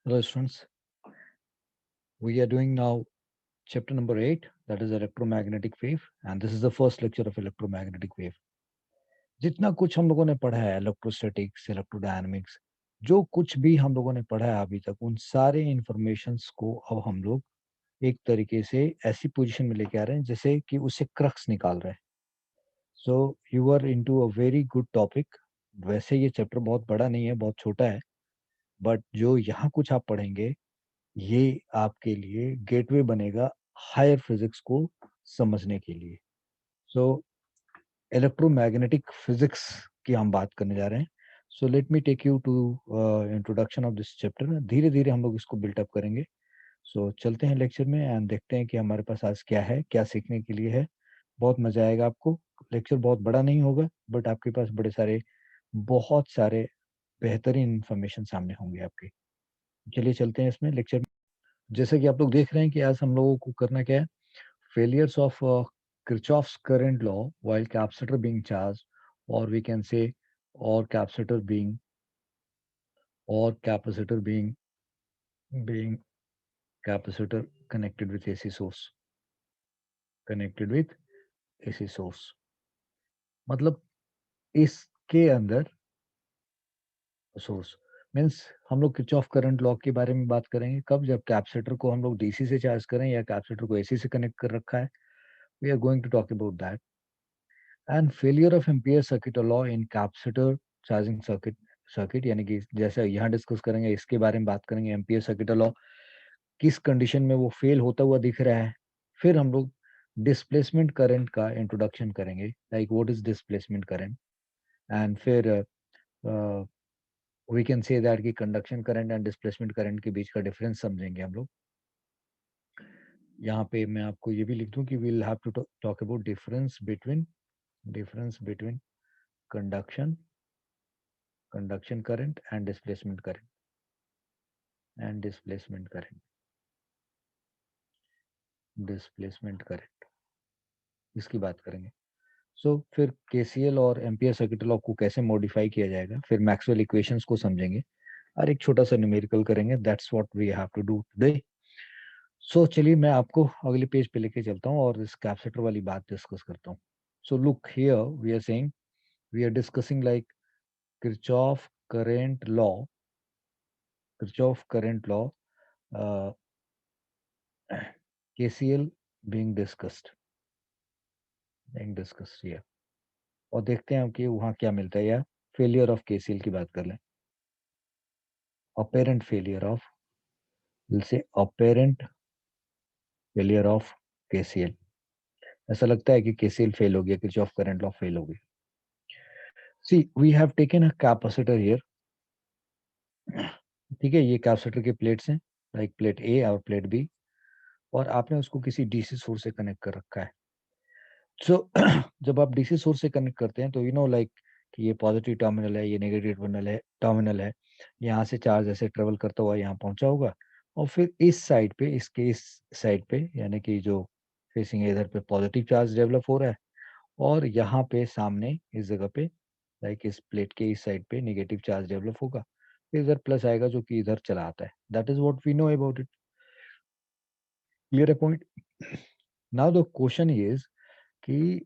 Hello, students. We are doing now chapter number 8, that is electromagnetic wave, and this is the first lecture of electromagnetic wave. जितना कुछ हम लोगों ने पढ़ा है इलेक्ट्रोस्टैटिक्स, इलेक्ट्रोडायनामिक्स, जो कुछ भी हम लोगों ने पढ़ा है अभी तक, उन सारे इंफॉर्मेशंस को अब हम लोग एक तरीके से ऐसी पोजीशन में लेके आ रहे हैं जैसे कि उससे क्रक्स निकाल रहे हैं. So you are into a very good topic. वैसे ये चैप्टर बहुत बड़ा नहीं है, बहुत छोटा है, बट जो यहाँ कुछ आप पढ़ेंगे ये आपके लिए गेटवे बनेगा हायर फिजिक्स को समझने के लिए. सो इलेक्ट्रोमैग्नेटिक फिजिक्स की हम बात करने जा रहे हैं. So let me take you to introduction of this chapter. धीरे धीरे हम लोग इसको बिल्टअप करेंगे. सो चलते हैं लेक्चर में एंड देखते हैं कि हमारे पास आज क्या है, क्या सीखने के लिए है. बहुत मजा आएगा आपको. लेक्चर बहुत बड़ा नहीं होगा, बट आपके पास बहुत सारे बेहतरीन इंफॉर्मेशन सामने होंगे आपके. चलिए चलते हैं इसमें लेक्चर. जैसे कि आप लोग देख रहे हैं कि आज हम लोगों को करना क्या है. Failures of Kirchhoff's current law while capacitor being charged, or we can say, or capacitor being, or capacitor being capacitor connected with AC source, connected with AC source. मतलब इसके अंदर सोर्स मीन्स हम लोग किरचॉफ करंट लॉ के बारे में बात करेंगे कब, जब कैपेसिटर को हम लोग डीसी से चार्ज करें या कैपेसिटर को एसी से कनेक्ट कर रखा है. We are going to talk about that. And failure of Ampere circuit law in capacitor charging circuit यानी कि जैसे यहाँ डिस्कस करेंगे इसके बारे में बात करेंगे. एम्पियर सर्किट लॉ किस कंडीशन में वो फेल होता हुआ दिख रहा है. फिर हम लोग डिस्प्लेसमेंट करंट का इंट्रोडक्शन करेंगे, like what is displacement current. And फिर वी कैन से दैट कि conduction current and displacement current के बीच का डिफरेंस समझेंगे हम लोग. यहाँ पे मैं आपको ये भी लिख दूं कि we'll have to talk about difference between conduction current and displacement current इसकी बात करेंगे. फिर केसीएल और एम्पियर सर्किट लॉ को कैसे मॉडिफाई किया जाएगा, फिर मैक्सवेल इक्वेशंस को समझेंगे और एक छोटा सा न्यूमेरिकल करेंगे. That's what we have to do today. चलिए मैं आपको अगले पेज पे लेके चलता हूँ और इस कैपेसिटर वाली बात डिस्कस करता हूँ. Look here, we are saying, we are discussing like Kirchhoff current law, Kirchhoff current law, KCL being discussed here. और देखते हैं कि वहाँ क्या मिलता है, या फेलियर ऑफ KCL की बात कर लें. apparent failure of we'll say apparent failure of KCL. ऐसा लगता है कि KCL फेल हो गया, किरचॉफ करंट लॉ फेल हो गया. See we have taken a capacitor here. ठीक है, ये कैपेसिटर के प्लेट्स हैं, लाइक प्लेट ए और प्लेट बी, और आपने उसको किसी डीसी सोर्स से कनेक्ट कर रखा है. जब आप डीसी सोर्स से कनेक्ट करते हैं तो यू नो लाइक कि ये पॉजिटिव टर्मिनल है, ये नेगेटिव टर्मिनल है. यहाँ से चार्ज ऐसे ट्रेवल करता हुआ यहाँ पहुंचा होगा, और फिर इस साइड पे, इसके इस साइड पे, यानी कि जो फेसिंग है इधर पे पॉजिटिव चार्ज डेवलप हो रहा है, और यहाँ पे सामने इस जगह पे, लाइक इस प्लेट के इस साइड पे नेगेटिव चार्ज डेवलप होगा. फिर इधर प्लस आएगा जो कि इधर चला आता है. That is what we know about it. Clear है point. Now the question is कि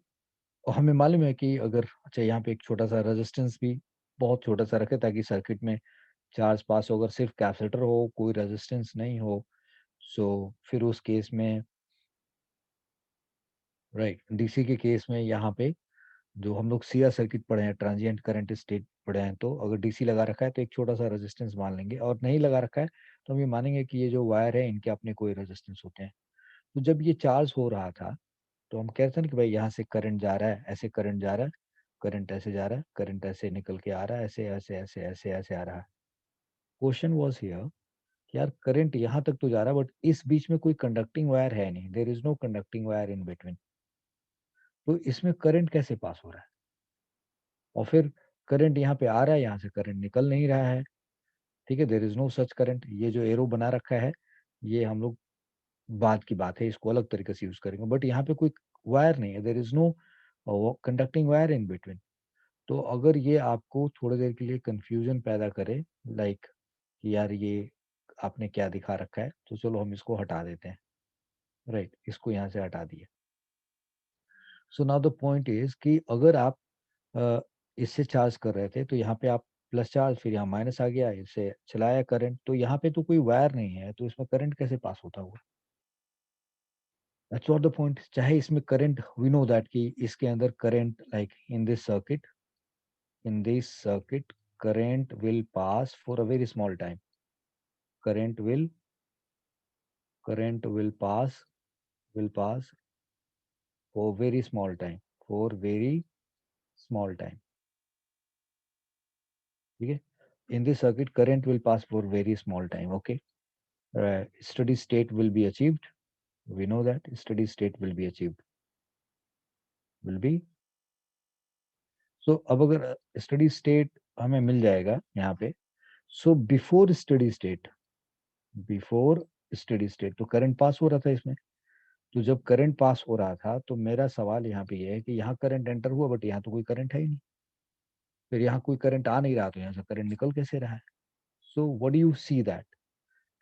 हमें मालूम है कि अगर अच्छा यहाँ पे एक छोटा सा रेजिस्टेंस भी बहुत छोटा सा रखे ताकि सर्किट में चार्ज पास हो, अगर सिर्फ कैपेसिटर हो, कोई रेजिस्टेंस नहीं हो, फिर उस केस में, राइट, डीसी के केस में यहाँ पे जो हम लोग सीआर सर्किट पढ़े हैं, ट्रांजिएंट करंट स्टेट पढ़े हैं, तो अगर डीसी लगा रखा है तो एक छोटा सा रेजिस्टेंस मान लेंगे, और नहीं लगा रखा है तो हम ये मानेंगे कि ये जो वायर है इनके अपने कोई रेजिस्टेंस होते हैं. तो जब ये चार्ज हो रहा था तो हम कहते हैं कि भाई यहाँ से करंट जा रहा है, ऐसे करंट जा रहा है, करंट ऐसे जा रहा है, करंट ऐसे निकल के आ रहा है, ऐसे ऐसे ऐसे ऐसे ऐसे आ रहा है. क्वेश्चन वाज हियर कि यार करंट यहाँ तक तो जा रहा है, बट इस बीच में कोई कंडक्टिंग वायर है नहीं, there is no conducting wire in between. तो इसमें करंट कैसे पास हो रहा है, और फिर करंट यहाँ पे आ रहा है, यहाँ से करंट निकल नहीं रहा है. ठीक है, there is no such current. ये जो एरो बना रखा है ये हम लोग बाद की बात है, इसको अलग तरीके से यूज करेंगे, बट यहाँ पे कोई वायर नहीं है, there is no conducting wire in between. तो अगर ये आपको थोड़ी देर के लिए कंफ्यूजन पैदा करे, लाइक कि यार ये आपने क्या दिखा रखा है, तो चलो हम इसको हटा देते हैं, राइट, इसको यहाँ से हटा दिया। So now the point is कि अगर आप इससे चार्ज कर रहे थे तो यहाँ पे आप प्लस चार्ज, फिर यहाँ माइनस आ गया, इससे चलाया करंट, तो यहाँ पे तो कोई वायर नहीं है, तो इसमें करंट कैसे पास होता होगा? That's what the point. चाहे इसमें करंट, वी नो दैट कि इसके अंदर current, like in this circuit current will pass for a very small time. Current will pass for very small time, for very small time. ठीक है, in this circuit current will pass for very small time. Okay, steady state will be achieved. We know that steady state will be achieved, will be. So अब अगर steady state हमें मिल जाएगा यहाँ पे, so before steady state तो current pass हो रहा था इसमें। तो जब करंट पास हो रहा था तो मेरा सवाल यहाँ पे ये है कि यहाँ करंट एंटर हुआ, बट यहाँ तो कोई करंट है ही नहीं। फिर यहाँ कोई करंट आ नहीं रहा, तो यहाँ से करंट निकल कैसे रहा है? So what do you see that?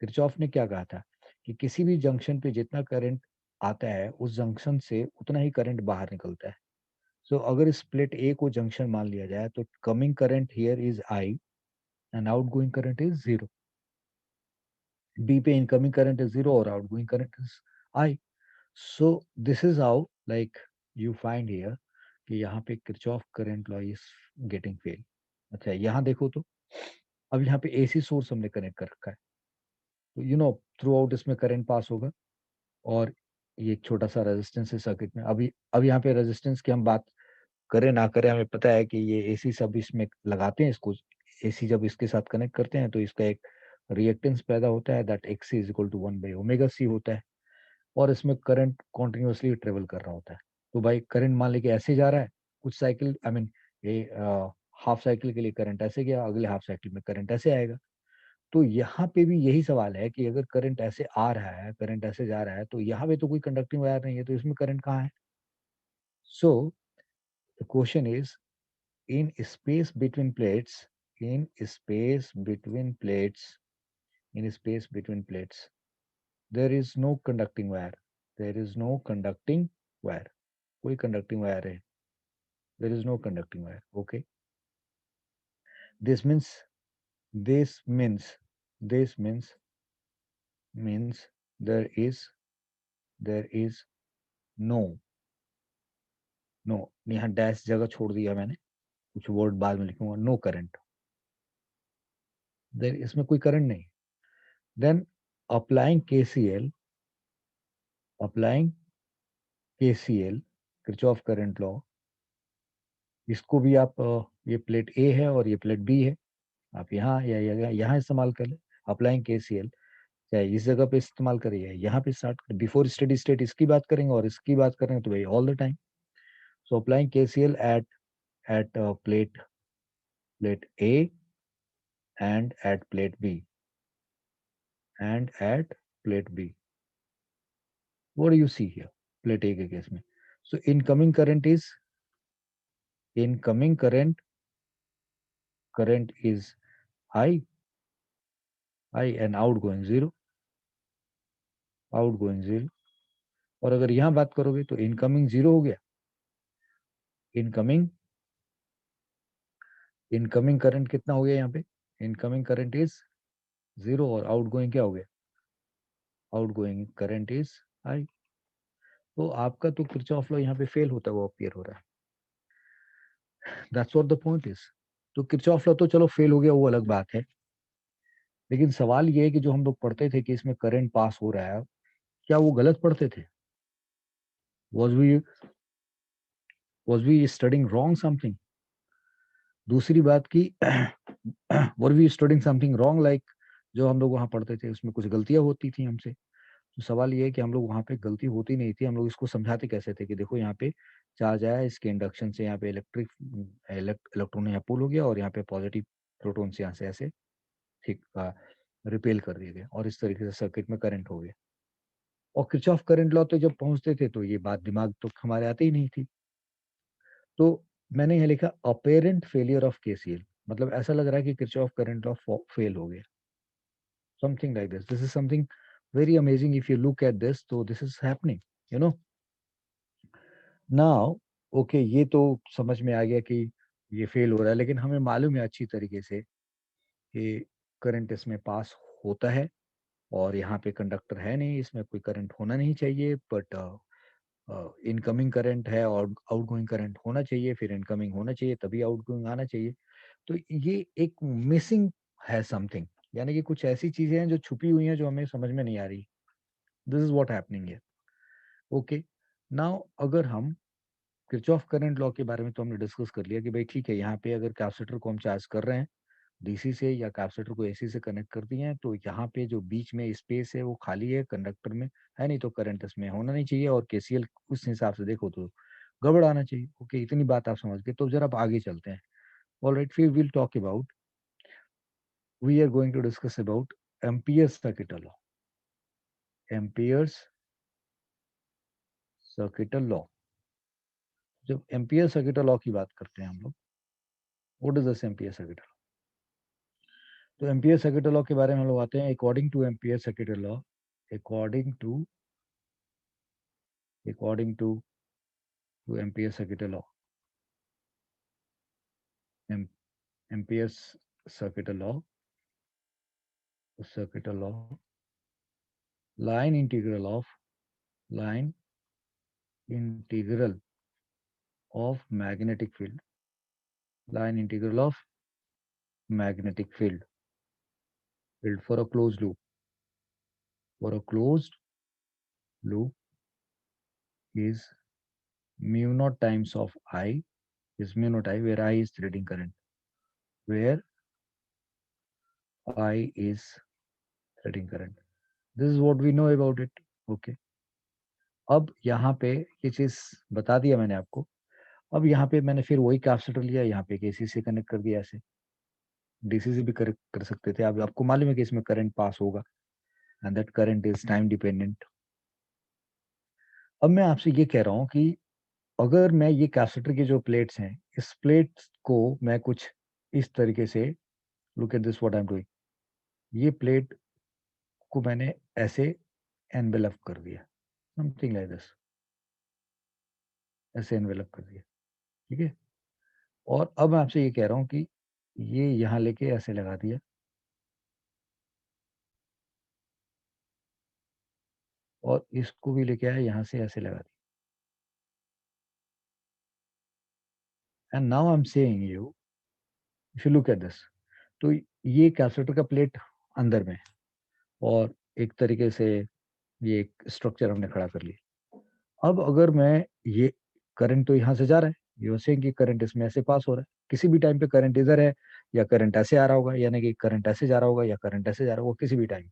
Kirchhoff ने क्या कहा था कि किसी भी जंक्शन पे जितना करंट आता है उस जंक्शन से उतना ही करंट बाहर निकलता है। सो अगर स्प्लिट ए को जंक्शन मान लिया जाए तो coming current here is I and outgoing current is zero. B पे इनकमिंग करंट इज जीरो और outgoing current is I. So this is how, like, you find here कि यहाँ पे Kirchhoff current law is getting fail. अच्छा, यहाँ देखो तो अब यहाँ पे एसी सोर्स हमने कनेक्ट कर रखा है, तो यू नो थ्रू आउट इसमें करंट पास होगा। और ये एक छोटा सा रेजिस्टेंस है सर्किट में। अभी अब यहाँ पे रेजिस्टेंस की हम बात करें ना करें, हमें पता है कि ये एसी सब इसमें लगाते हैं इसको। एसी जब इसके साथ कनेक्ट करते हैं तो इसका एक रिएक्टेंस पैदा होता है, that X is equal to 1/ओमेगा सी होता है। और इसमें करंट कॉन्टिन्यूसली ट्रेवल कर रहा होता है। तो भाई करंट मान लेके ऐसे जा रहा है, कुछ साइकिल, आई मीन ये हाफ साइकिल के लिए करंट ऐसे गया, अगले हाफ साइकिल में करंट ऐसे आएगा। तो यहाँ पे भी यही सवाल है कि अगर करंट ऐसे आ रहा है, करंट ऐसे जा रहा है, तो यहाँ पे तो कोई कंडक्टिंग वायर नहीं है, तो इसमें करंट कहाँ है? So the question is, in space between plates in space between plates in space between plates there is no conducting wire, there is no conducting wire, कोई conducting wire है, there is no conducting wire. Okay, this means this means this means there is no, no, यहाँ dash जगह छोड़ दिया मैंने, कुछ word बाद में लिखूंगा, नो करंट, देर इसमें कोई करंट नहीं। Then applying KCL, applying KCL, Kirchhoff current law, इसको भी आप ये प्लेट ए है और ये प्लेट बी है, आप यहाँ या यहाँ इस्तेमाल कर ले। अप्लाइंग केसीएल चाहे इस जगह पे इस्तेमाल करिए, यहाँ पे स्टार्ट कर, बिफोर स्टेडी स्टेट इसकी बात करेंगे और इसकी बात करेंगे तो भाई all the time. So applying KCL at plate A and at plate B and at plate B, what do you see here? Plate A के केस में, so incoming current is, incoming current is I and outgoing zero, outgoing zero. और अगर यहाँ बात करोगे तो incoming zero हो गया, इनकमिंग इनकमिंग करंट कितना हो गया यहाँ पे? इनकमिंग करंट इज जीरो और आउटगोइंग क्या हो गया? आउटगोइंग करंट इज आई। तो आपका तो किरचॉफ लॉ यहाँ पे फेल होता हुआ अपीयर हो रहा है। That's what the point is. तो किरचॉफ लॉ तो चलो फेल हो गया, वो अलग बात है, लेकिन सवाल ये है कि जो हम लोग पढ़ते थे कि इसमें करंट पास हो रहा है, क्या वो गलत पढ़ते थे? was we was we studying wrong something? दूसरी बात की were we studying something wrong, like जो हम लोग वहां पढ़ते थे उसमें कुछ गलतियां होती थी हमसे? तो सवाल ये है कि हम लोग वहां पे गलती होती नहीं थी, हम लोग इसको समझाते कैसे थे कि देखो यहाँ पे चार्ज आया, इसके इंडक्शन से यहाँ पे इलेक्ट्रॉन यहाँ पुल हो गया और यहाँ पे पॉजिटिव प्रोटॉन से यहाँ से ऐसे ठीक रिपेल कर दिए गए और इस तरीके से सर्किट में करंट हो गया। और किरचॉफ करंट लॉ तो जब पहुंचते थे तो ये बात दिमाग तो हमारे आती ही नहीं थी। तो मैंने यहाँ लिखा अपेरेंट फेलियर ऑफ केसीएल, मतलब ऐसा लग रहा है कि किरचॉफ करंट लॉ फेल हो गया। something like this. This is something very amazing. If you look at this, so this is happening, you know. Now, okay, ये तो समझ में आ गया कि ये फेल हो रहा है, लेकिन हमें मालूम है अच्छी तरीके से कि करंट इसमें पास होता है, और यहाँ पे कंडक्टर है नहीं, इसमें कोई करंट होना नहीं चाहिए, बट इनकमिंग करंट है और आउटगोइंग करंट होना चाहिए, फिर इनकमिंग होना चाहिए, तभी आउटगोइंग आना चाहिए। तो ये एक मिसिंग है समथिंग, यानी कि कुछ ऐसी चीजें हैं जो छुपी हुई हैं जो हमें समझ में नहीं आ रही। दिस इज व्हाट हैपनिंग है। ओके, नाउ अगर हम किरचॉफ करंट लॉ के बारे में तो हमने डिस्कस कर लिया कि भाई ठीक है, यहाँ पे अगर कैपेसिटर को हम चार्ज कर रहे हैं डीसी से या कैपेसिटर को एसी से कनेक्ट कर दिए हैं, तो यहाँ पे जो बीच में स्पेस है वो खाली है कंडक्टर में, है नहीं तो करंट इसमें होना नहीं चाहिए, और केसीएल उस हिसाब से देखो तो गड़बड़ आना चाहिए। ओके, इतनी बात आप समझ गए, तो जरा आप आगे चलते हैं। ऑलराइट, फिर will talk about, we are going to discuss about Ampere's circuit law. Ampere's circuit law, जब एम्पियर सर्किट लॉ की बात करते हैं हम लोग, what is this Ampere circuit law? तो एम्पियर सर्किट लॉ के बारे में हम लोग आते हैं। According to Ampere circuit law, according to according to Ampere circuit law, Am- Ampere's circuit law, line integral of line integral of magnetic field, line integral of magnetic field for a closed loop, for a closed loop is mu naught times of I, is mu naught I, where I is threading current, where I is threading current. This is what we know about it. Okay, अब यहाँ पे ये चीज बता दिया मैंने आपको। अब यहाँ पे मैंने फिर वही कैपेसिटर लिया, यहाँ पे एसी से कनेक्ट कर दिया, ऐसे डीसी से भी कर सकते थे। अब आपको मालूम है कि इसमें करंट पास होगा, and that current is time dependent. अब मैं आपसे ये कह रहा हूँ कि अगर मैं ये कैपेसिटर की जो प्लेट्स हैं, इस प्लेट्स को मैं कुछ इस तरीके से, look at this what I am doing, ये प्लेट को मैंने ऐसे एनवेलप कर दिया, समथिंग लाइक दिस, ऐसे एनवेलप कर दिया, ठीक है। और अब मैं आपसे ये कह रहा हूँ कि ये यहाँ लेके ऐसे लगा दिया, और इसको भी लेके आया यहाँ से ऐसे लगा दिया, and now I am saying you, if you look at this, तो ये कैपेसिटर का प्लेट अंदर में है, और एक तरीके से ये एक स्ट्रक्चर हमने खड़ा कर लिया। अब अगर मैं ये करंट तो यहाँ से जा रहा है, ये सेइंग कि करंट इसमें ऐसे पास हो रहा है, किसी भी टाइम पे करंट इधर है या करंट ऐसे आ रहा होगा, यानी कि करंट ऐसे जा रहा होगा या करंट ऐसे जा रहा होगा किसी भी टाइम।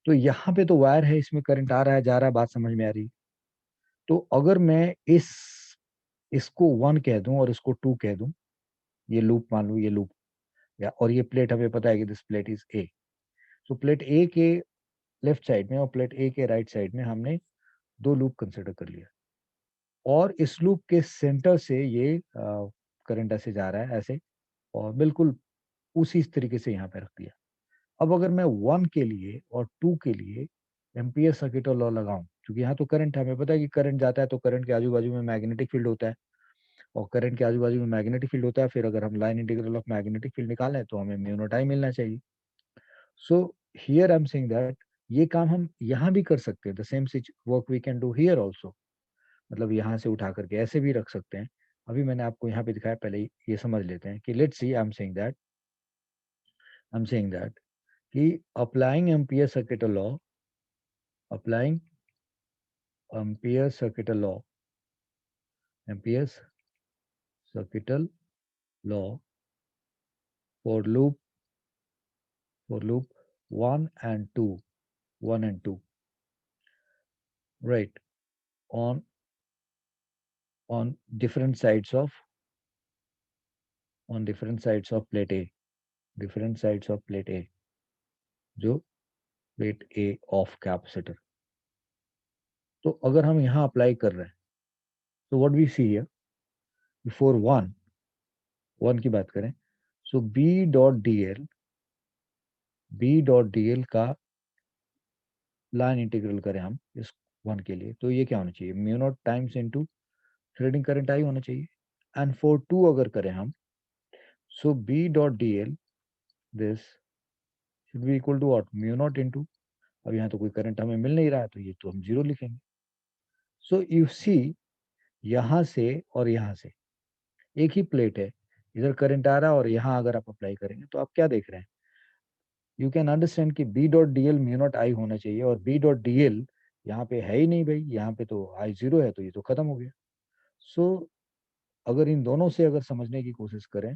तो यहाँ पे तो वायर है, इसमें करंट आ रहा है जा रहा है, बात समझ में आ रही है। तो अगर मैं इसको 1 कह दूं और इसको 2 कह दूं, ये लूप मान लूं, ये लूप, या और ये प्लेट हमें पता है कि दिस प्लेट इज ए, तो प्लेट ए के लेफ्ट साइड में और प्लेट ए के राइट साइड में हमने 2 लूप कंसिडर कर लिया, और इस लूप के सेंटर से ये करंट ऐसे जा रहा है ऐसे, और बिल्कुल उसी तरीके से यहाँ पे रख दिया। अब अगर मैं 1 के लिए और 2 के लिए एम्पियर सर्किट लॉ लगाऊं, क्योंकि यहाँ तो करंट है, हमें पता है कि करंट जाता है तो करंट के आजू बाजू में मैग्नेटिक फील्ड होता है, और करंट के आजू बाजू में मैग्नेटिक फील्ड होता है, फिर अगर हम line integral of magnetic field निकालें तो हमें म्यू नॉट आई मिलना चाहिए। So here I am saying that ये काम हम यहाँ भी कर सकते हैं, the same work we can do here also, मतलब यहाँ से उठा करके ऐसे भी रख सकते हैं। अभी मैंने आपको यहाँ पे दिखाया, पहले ये समझ लेते हैं कि let's see, I am saying that कि applying ampere circuit law, applying ampere circuit law, ampere circuit law for loop 1 and 2, 1 and 2, right, on on different sides of plate A, different sides of plate A, जो plate A of capacitor। तो अगर हम यहाँ apply कर रहे हैं, तो what we see here, before 1 की बात करें, so B dot DL, B dot D L का लाइन इंटीग्रल करें हम इस वन के लिए, तो ये क्या होना चाहिए, mu naught times into threading current I होना चाहिए। एंड फॉर टू अगर करें हम, so B dot D L this should be equal to what, mu naught into, अब यहाँ तो कोई करंट हमें मिल नहीं रहा है तो ये तो हम जीरो लिखेंगे। सो यू सी, यहाँ से और यहाँ से एक ही प्लेट है, इधर करंट आ रहा है और यहाँ अगर आप अप्लाई करेंगे तो आप क्या देख रहे हैं, यू कैन अंडरस्टैंड कि B dot D L mu naught I होना चाहिए, और बी डॉट डी एल यहाँ पे है ही नहीं भाई, यहाँ पे तो आई जीरो है, तो ये तो खत्म हो गया। सो अगर इन दोनों से अगर समझने की कोशिश करें,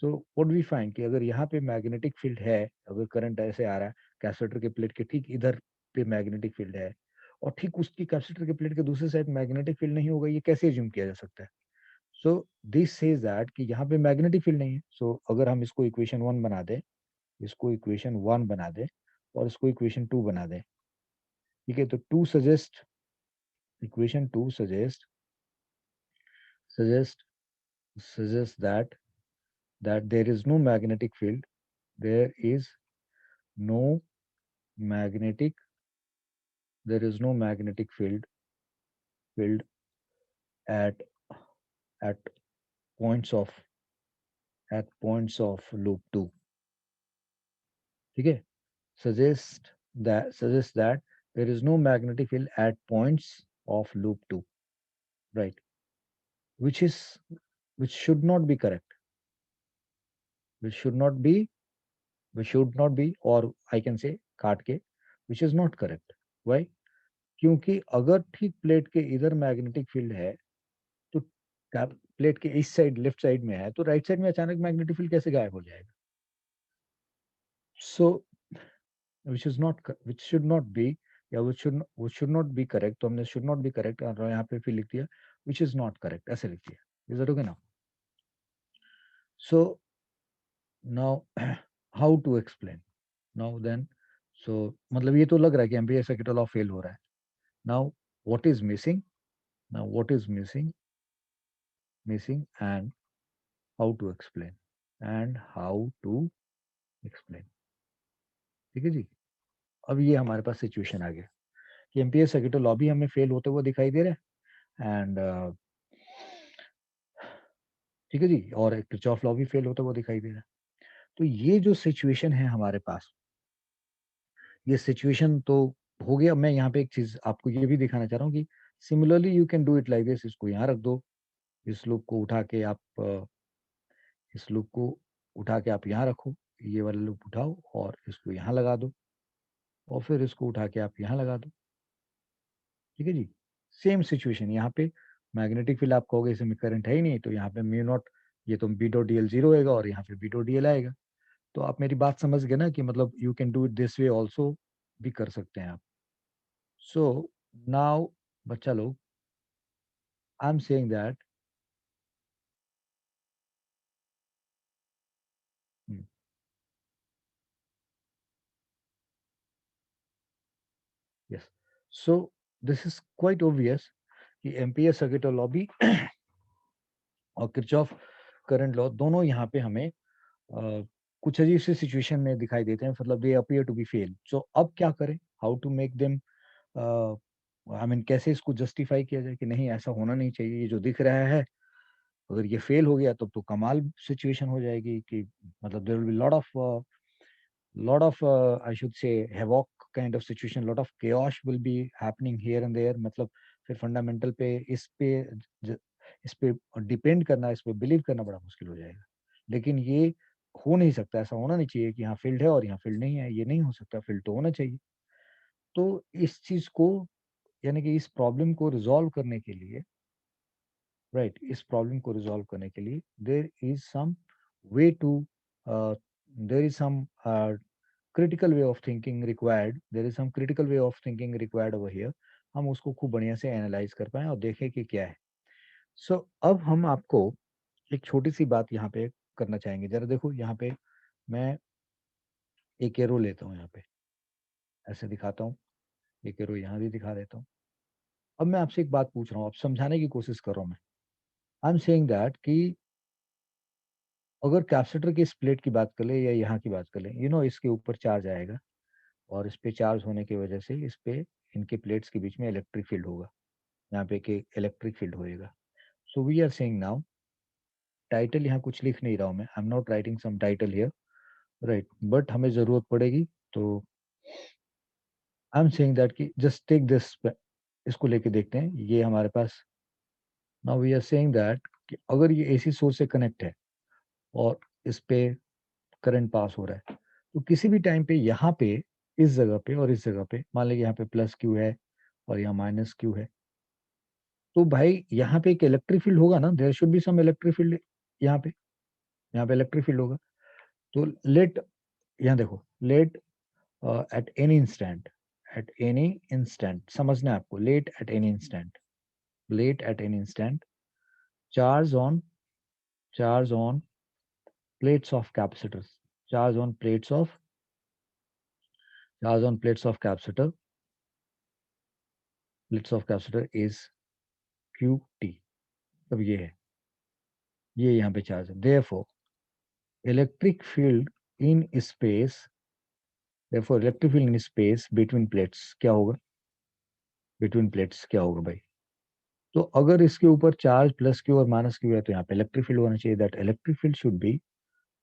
सो व्हाट वी फाइंड कि अगर यहाँ पे मैग्नेटिक फील्ड है, अगर करंट ऐसे आ रहा है कैपेसिटर के प्लेट के ठीक इधर पे मैग्नेटिक फील्ड है, और ठीक उसकी कैपेसिटर के प्लेट के दूसरे साइड मैग्नेटिक फील्ड नहीं होगा, ये कैसे एज्यूम किया जा सकता है। सो दिस सेज दैट कि यहाँ पे मैग्नेटिक फील्ड नहीं है। सो अगर हम इसको इक्वेशन वन बना दें, इसको इक्वेशन वन बना दें और इसको इक्वेशन टू बना दें, ठीक है, तो to suggest, equation to suggest suggests that there is no magnetic there is no magnetic field at at points of loop 2, ठीक है, suggests that there is no magnetic field at points of loop 2, right, which is which should not be correct, which should not be or I can say काट के which is not correct. Why? क्योंकि अगर ठीक plate के इधर magnetic field है, तो plate के इस साइड लेफ्ट साइड में है, तो राइट साइड में अचानक मैग्नेटिक फील्ड कैसे गायब हो जाएगा। सो which should not be, या which should not be correct, तो हमने should not be correct और यहाँ पे फिर लिख दिया which is not correct, ऐसे लिख दिया। Is that okay now? So now how to explain now then, so मतलब ये तो लग रहा है कि एम्पियर सर्किट लॉ फेल हो रहा है। Now what is missing, now what is missing and how to explain, and how to explain, ठीक है जी। अब ये हमारे पास सिचुएशन आ गया कि एम्पियर सर्किट लॉ भी हमें फेल होते हुए दिखाई दे रहा है, एंड ठीक है जी, और किरचॉफ लॉ भी फेल होता हुआ दिखाई दे रहा है। तो ये जो सिचुएशन है हमारे पास, ये सिचुएशन तो हो गया। मैं यहाँ पे एक चीज आपको ये भी दिखाना चाह रहा हूँ कि similarly you can do it like this, इसको यहाँ रख दो, इस लूप को उठा के आप इस लूप को उठा के आप यहाँ रखो, ये वाला लूप उठाओ और इसको यहाँ लगा दो, और फिर इसको उठा के आप यहाँ लगा दो, ठीक है जी। सेम सिचुएशन यहाँ पे, मैग्नेटिक फील्ड आप कहोगे इसमें करंट है ही नहीं, तो यहाँ पे म्यू नॉट, ये तो B dot D L zero होगा और यहाँ पे बी डॉट डी एल आएगा। तो आप मेरी बात समझ गए ना कि मतलब you can do it this way also, भी कर सकते हैं आप। सो नाउ बच्चा लोग, आई am saying that, yes, so this is quite obvious कि एम्पियर सर्किट लॉ भी और किरचॉफ करंट लॉ दोनों यहाँ पे हमें कुछ अजीब सी सिचुएशन में दिखाई देते हैं, मतलब they appear to be fail. So अब क्या करें, how to make them, I mean कैसे इसको जस्टिफाई किया जाए कि नहीं ऐसा होना नहीं चाहिए, ये जो दिख रहा है अगर ये फेल हो गया तब तो कमाल सिचुएशन हो जाएगी कि मतलब there will be lot of I should say havoc kind of situation, lot of chaos will be happening here and there, मतलब फिर फंडामेंटल पे ज- इस पे डिपेंड करना, इस पे बिलीव करना बड़ा मुश्किल हो जाएगा। लेकिन ये हो नहीं सकता, ऐसा होना नहीं चाहिए कि यहाँ फील्ड है और यहाँ फील्ड नहीं है, ये नहीं हो सकता, फील्ड तो होना चाहिए। तो इस चीज को, यानी कि इस प्रॉब्लम को रिजॉल्व करने के लिए, राइट, इस प्रॉब्लम को रिजॉल्व करने के लिए there is some way to, there is some critical way of thinking required, there is some critical way of thinking required over here, हम उसको खूब बढ़िया से एनालाइज कर पाए और देखें कि क्या है। सो अब हम आपको एक छोटी सी बात यहाँ पे करना चाहेंगे। जरा देखो यहाँ पे मैं एक एरो लेता हूँ, यहाँ पे ऐसे दिखाता हूँ, एक एरो यहाँ भी दिखा देता हूँ। अब मैं आपसे एक बात पूछ रहा हूँ, आप समझाने की कोशिश कर रहा हूँ मैं। आई एम सेइंग दैट कि अगर कैपेसिटर की इस प्लेट की बात कर ले या यहाँ की बात कर ले, इसके ऊपर चार्ज आएगा और इस पे चार्ज होने की वजह से इस पे इनके प्लेट्स के बीच में इलेक्ट्रिक फील्ड होगा, यहाँ पे के इलेक्ट्रिक फील्ड होएगा. So we are saying now, title यहाँ कुछ लिख नहीं रहा हूँ मैं, I am not writing some title here, right, but हमें जरूरत पड़ेगी तो आई एम सेइंग दैट कि जस्ट टेक दिस, इसको लेके देखते हैं ये हमारे पास. Now we are saying that कि अगर ये एसी सोर्स से कनेक्ट है और इस पे करंट पास हो रहा है, तो किसी भी टाइम पे यहाँ पे इस जगह पे और इस जगह पे मान लीजिए यहाँ पे प्लस क्यू है और यहाँ माइनस क्यू है, तो भाई यहाँ पे एक इलेक्ट्रिक फील्ड होगा ना, there should be some electric field. यहाँ पे यहाँ पे इलेक्ट्रिक फील्ड होगा. तो लेट, यहाँ देखो, let at any instant, at any instant समझना है आपको, let at any instant, let at any instant, charge on, charge on plates of capacitors, charge on plates of, charge on plates of capacitor, plates of capacitor is qt. अब ये है, ये यहाँ पे charge है. therefore electric field in space, therefore electric field in space between plates क्या होगा, between plates क्या होगा भाई. तो अगर इसके ऊपर चार्ज प्लस क्यू और माइनस क्यू है तो यहाँ पे इलेक्ट्रिक फील्ड होना चाहिए. That electric field should be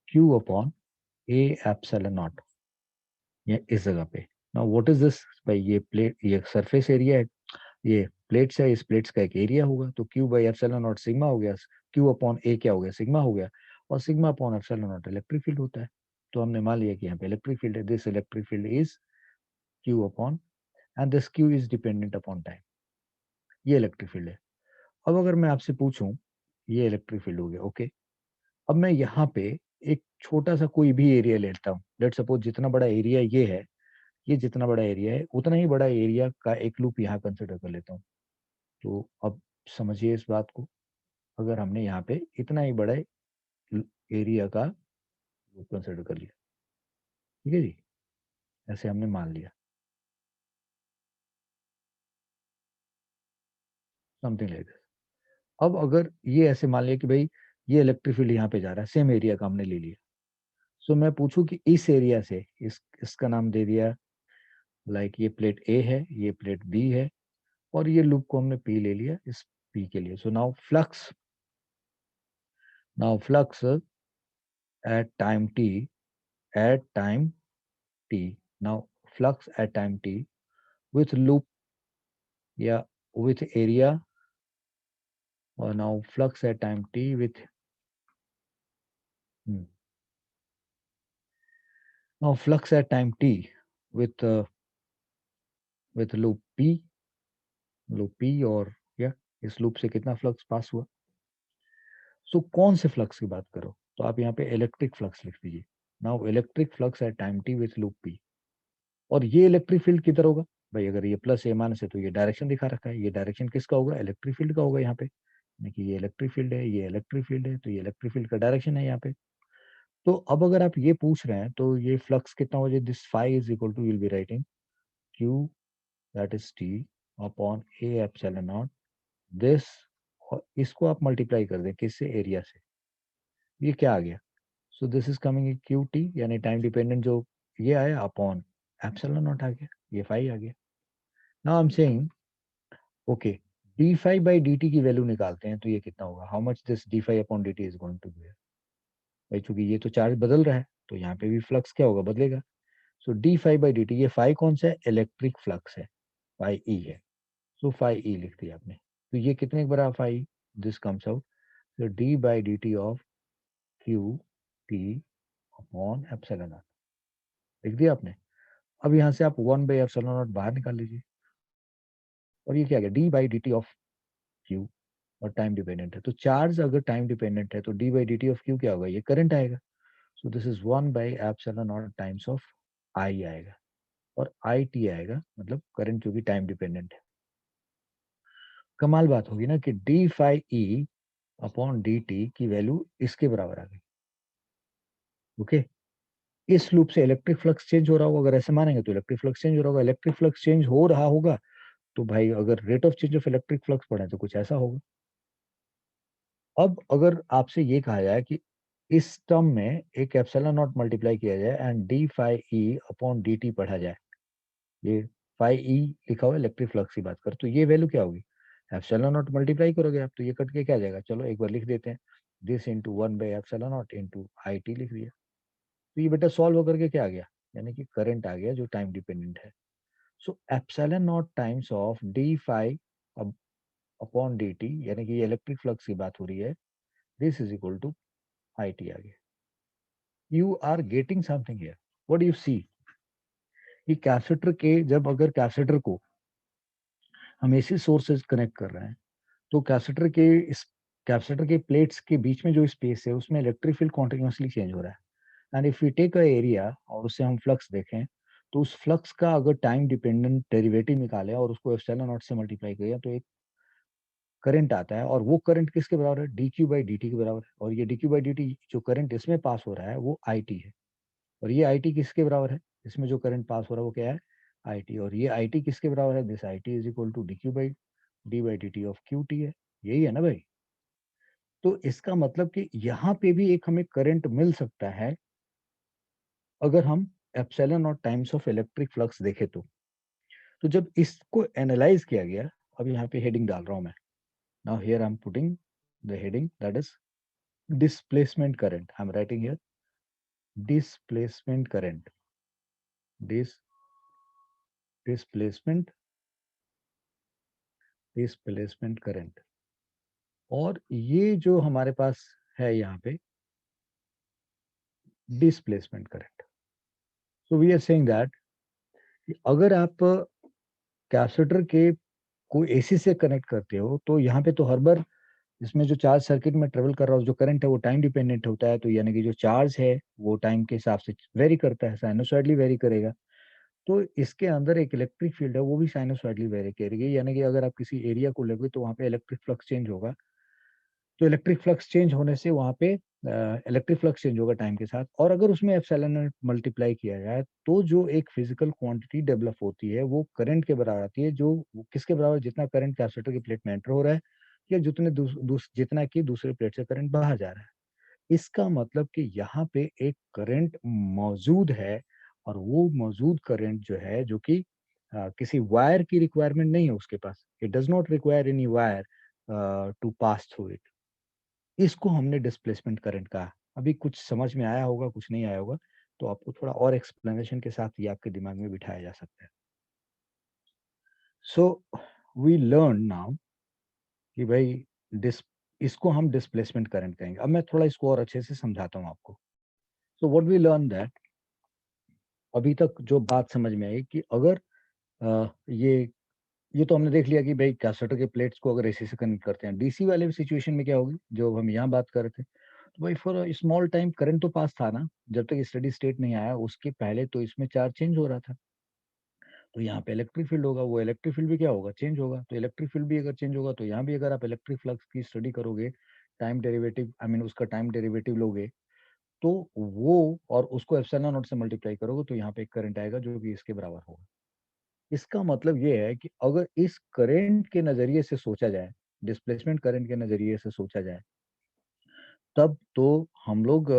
q upon a epsilon not, ये इस जगह पे. नाउ व्हाट इज दिस भाई, ये प्लेट, ये सरफेस एरिया है, ये प्लेट्स है, इस प्लेट्स का एक एरिया होगा, तो Q by epsilon not sigma हो गया, क्यू अपॉन ए क्या हो गया, सिग्मा हो गया, और sigma upon epsilon not electric field होता है. तो हमने मान लिया कि यहाँ पे इलेक्ट्रिक फील्ड है, this electric field is Q upon, and this Q is dependent upon time. ये इलेक्ट्रिक फील्ड है. अब अगर मैं आपसे पूछूं, ये इलेक्ट्रिक फील्ड हो गया, ओके. अब मैं यहाँ पे एक छोटा सा कोई भी एरिया लेता हूँ, लेट सपोज जितना बड़ा एरिया ये है, ये जितना बड़ा एरिया है उतना ही बड़ा एरिया का एक लूप यहाँ कंसिडर कर लेता हूँ. तो अब समझिए इस बात को, अगर हमने यहाँ पे इतना ही बड़ा एरिया का लूप कंसिडर कर लिया, ठीक है जी, ऐसे हमने मान लिया, समथिंग लाइक दिस. अब अगर ये ऐसे मान लिया कि भाई ये इलेक्ट्रिक फील्ड यहाँ पे जा रहा है, सेम एरिया का हमने ले लिया, सो मैं पूछूं कि इस एरिया से, इसका नाम दे दिया, लाइक ये प्लेट ए है, ये प्लेट बी है, और ये लूप को हमने पी ले लिया इस पी के लिए. So now flux, now flux at time t, at time t, now flux at time t with loop या with area, or now flux at time t with, now flux at time t with loop p, loop p, और या इस loop से कितना flux pass हुआ. सो कौन से flux की बात करो, तो आप यहाँ पे इलेक्ट्रिक फ्लक्स लिख दीजिए. Now electric flux at time T with loop P. और ये इलेक्ट्रिक फील्ड किधर होगा भाई, अगर ये प्लस ए माइनस है तो ये डायरेक्शन दिखा रखा है, ये डायरेक्शन किसका होगा, इलेक्ट्रिक फील्ड का होगा यहाँ पे. देखिए ये इलेक्ट्रिक फील्ड है, ये इलेक्ट्रिक फील्ड है, तो ये इलेक्ट्रिक फील्ड का डायरेक्शन है यहाँ पे. तो अब अगर आप ये पूछ रहे हैं तो ये फ्लक्स कितना हो जाए, this phi is equal to, will be writing Q, that is T upon A epsilon naught this, और इसको आप मल्टीप्लाई कर दें किससे, एरिया से. ये क्या आ गया, सो this is coming Q T, यानी टाइम डिपेंडेंट जो ये आया, अपॉन एप्सिलॉन नॉट आ गया, ये फाई आ गया. Now I am saying okay, D five by D T की वैल्यू निकालते हैं तो ये कितना होगा, how much this D phi upon D T is going to be. भाई चूंकि ये तो चार्ज बदल रहा है तो यहाँ पे भी फ्लक्स क्या होगा, बदलेगा. So D five by D T, ये फाइव कौन सा है, इलेक्ट्रिक फ्लक्स है, फाई ई है. सो फाई ई लिख दिया आपने, तो ये कितने बड़ा phi, this comes out, so D by D T of Q T upon epsilon naught, लिख दिया आपने. अब यहाँ से आप वन बाई एप्सिलॉन नॉट बाहर निकाल लीजिए, और ये क्या आ गया, D by D T of Q, और टाइम डिपेंडेंट है, तो चार्ज अगर टाइम डिपेंडेंट है तो D by D T of Q क्या होगा, ये करंट आएगा. So this is one by epsilon naught times of I आएगा, और आई टी आएगा, मतलब करंट क्योंकि टाइम डिपेंडेंट है. कमाल बात होगी ना कि D phi E upon D T की वैल्यू इसके बराबर आ गई. ओके, इस लूप से इलेक्ट्रिक फ्लक्स चेंज हो रहा होगा, अगर ऐसे मानेंगे तो इलेक्ट्रिक फ्लक्स चेंज हो रहा होगा, इलेक्ट्रिक फ्लक्स चेंज हो रहा होगा, तो भाई अगर rate of change of electric flux पढ़े तो कुछ ऐसा होगा. अब अगर आपसे ये कहा जाए कि इस टर्म में एक एप्सिलॉन नॉट मल्टीप्लाई किया जाए and D phi E upon D T पढ़ा जाए, ये फाई ई लिखा हुआ इलेक्ट्रिक फ्लक्स की बात कर, तो ये वैल्यू क्या होगी, एप्सिलॉन नॉट मल्टीप्लाई करोगे आप तो ये कट के क्या आ जाएगा, चलो एक बार लिख देते हैं, दिस इंटू 1/एप्सिलॉन नॉट इंटू आई टी लिख दिया। तो ये बेटा सॉल्व होकर के क्या आ गया, यानी कि करंट आ गया जो टाइम डिपेंडेंट है। So epsilon naught times of D phi upon D T, यानी कि ये इलेक्ट्रिक फ्लक्स की बात हो रही है, this is equal to I T आ गया। You are getting something here, what do you see, कि कैपेसिटर के, जब अगर कैपेसिटर को हम एसी सोर्स से कनेक्ट कर रहे हैं, तो कैपेसिटर के प्लेट्स के बीच में जो स्पेस है उसमें इलेक्ट्रिक फील्ड कॉन्टिन्यूसली चेंज हो रहा है। And if we take a area और उससे हम फ्लक्स देखें, तो उस फ्लक्स का अगर टाइम डिपेंडेंट डेरिवेटिव निकाले और उसको एप्सिलॉन नॉट से मल्टीप्लाई करें तो एक करंट आता है, और वो करंट किसके बराबर है, D Q by D T के बराबर है। और ये D Q by D T जो करंट इसमें पास हो रहा है वो आई टी है, और ये आई टी किसके बराबर है, इसमें जो करंट पास हो रहा है वो क्या है, आई टी, और ये आई टी किसके बराबर है, this I T is equal to D Q by D T of Q T है। यही है ना भाई। तो इसका मतलब कि यहाँ पे भी एक हमें करंट मिल सकता है अगर हम एप्सिलॉन और टाइम्स ऑफ इलेक्ट्रिक फ्लक्स देखें तो जब इसको एनालाइज किया गया, अब यहाँ पे हेडिंग डाल रहा हूं मैं, now here I am putting the heading that is displacement current, I am writing here displacement current, dis displacement displacement current. और ये जो हमारे पास है यहाँ पे displacement current, so we are saying that अगर आप कैपेसिटर के को एसी से कनेक्ट करते हो तो यहाँ पे तो हर बार इसमें जो चार्ज सर्किट में ट्रेवल कर रहा हो जो करंट है वो टाइम डिपेंडेंट होता है, तो यानी कि जो चार्ज है वो टाइम के हिसाब से वेरी करता है, साइनोसॉइडली वेरी करेगा। तो इसके अंदर एक इलेक्ट्रिक फील्ड है वो भी साइनोसॉइडली वेरी करेगी, यानी कि अगर आप किसी एरिया को लोगे तो वहाँ पे इलेक्ट्रिक फ्लक्स चेंज होगा, तो इलेक्ट्रिक फ्लक्स चेंज होने से वहाँ पे इलेक्ट्रिक फ्लक्स चेंज होगा टाइम के साथ। और अगर उसमें एप्सिलॉन मल्टीप्लाई किया जाए तो जो एक फिजिकल क्वांटिटी डेवलप होती है वो करंट के बराबर आती है, जो किसके बराबर, जितना करंट कैपेसिटर की प्लेट में एंटर हो रहा है या जितना कि दूसरे प्लेट से करंट बाहर जा रहा है। इसका मतलब कि यहाँ पे एक करंट मौजूद है, और वो मौजूद करंट जो है जो कि किसी वायर की रिक्वायरमेंट नहीं है उसके पास, it does not require any wire to pass through it. इसको हमने डिस्प्लेसमेंट करंट कहा। अभी कुछ समझ में आया होगा, कुछ नहीं आया होगा, तो आपको थोड़ा और एक्सप्लेनेशन के साथ ये आपके दिमाग में बिठाया जा सकता है। सो वी लर्न नाउ कि भाई डिस इसको हम डिस्प्लेसमेंट करंट कहेंगे। अब मैं थोड़ा इसको और अच्छे से समझाता हूँ आपको। So what we learn that, अभी तक जो बात समझ में आई कि अगर ये तो हमने देख लिया कि भाई कैपेसिटर के प्लेट्स को अगर एसी से कनेक्ट करते हैं, डीसी वाले सिचुएशन में क्या होगी जो हम यहाँ बात कर रहे थे, तो भाई फॉर स्मॉल टाइम करंट तो पास था ना, जब तक स्टेडी स्टेट नहीं आया उसके पहले तो इसमें चार्ज चेंज हो रहा था, तो यहाँ पे इलेक्ट्रिक फील्ड होगा, वो इलेक्ट्रिक फील्ड भी क्या होगा, चेंज होगा। तो इलेक्ट्रिक फील्ड भी अगर चेंज होगा तो यहाँ भी अगर आप इलेक्ट्रिक फ्लक्स की स्टडी करोगे, टाइम डेरिवेटिव आई मीन उसका टाइम डेरिवेटिव लोगे, तो वो और उसको एप्सिलॉन नॉट से मल्टीप्लाई करोगे तो यहाँ पे एक करंट आएगा जो कि इसके बराबर होगा। इसका मतलब ये है कि अगर इस करंट के नजरिए से सोचा जाए, डिस्प्लेसमेंट करंट के नजरिए से सोचा जाए, तब तो हम लोग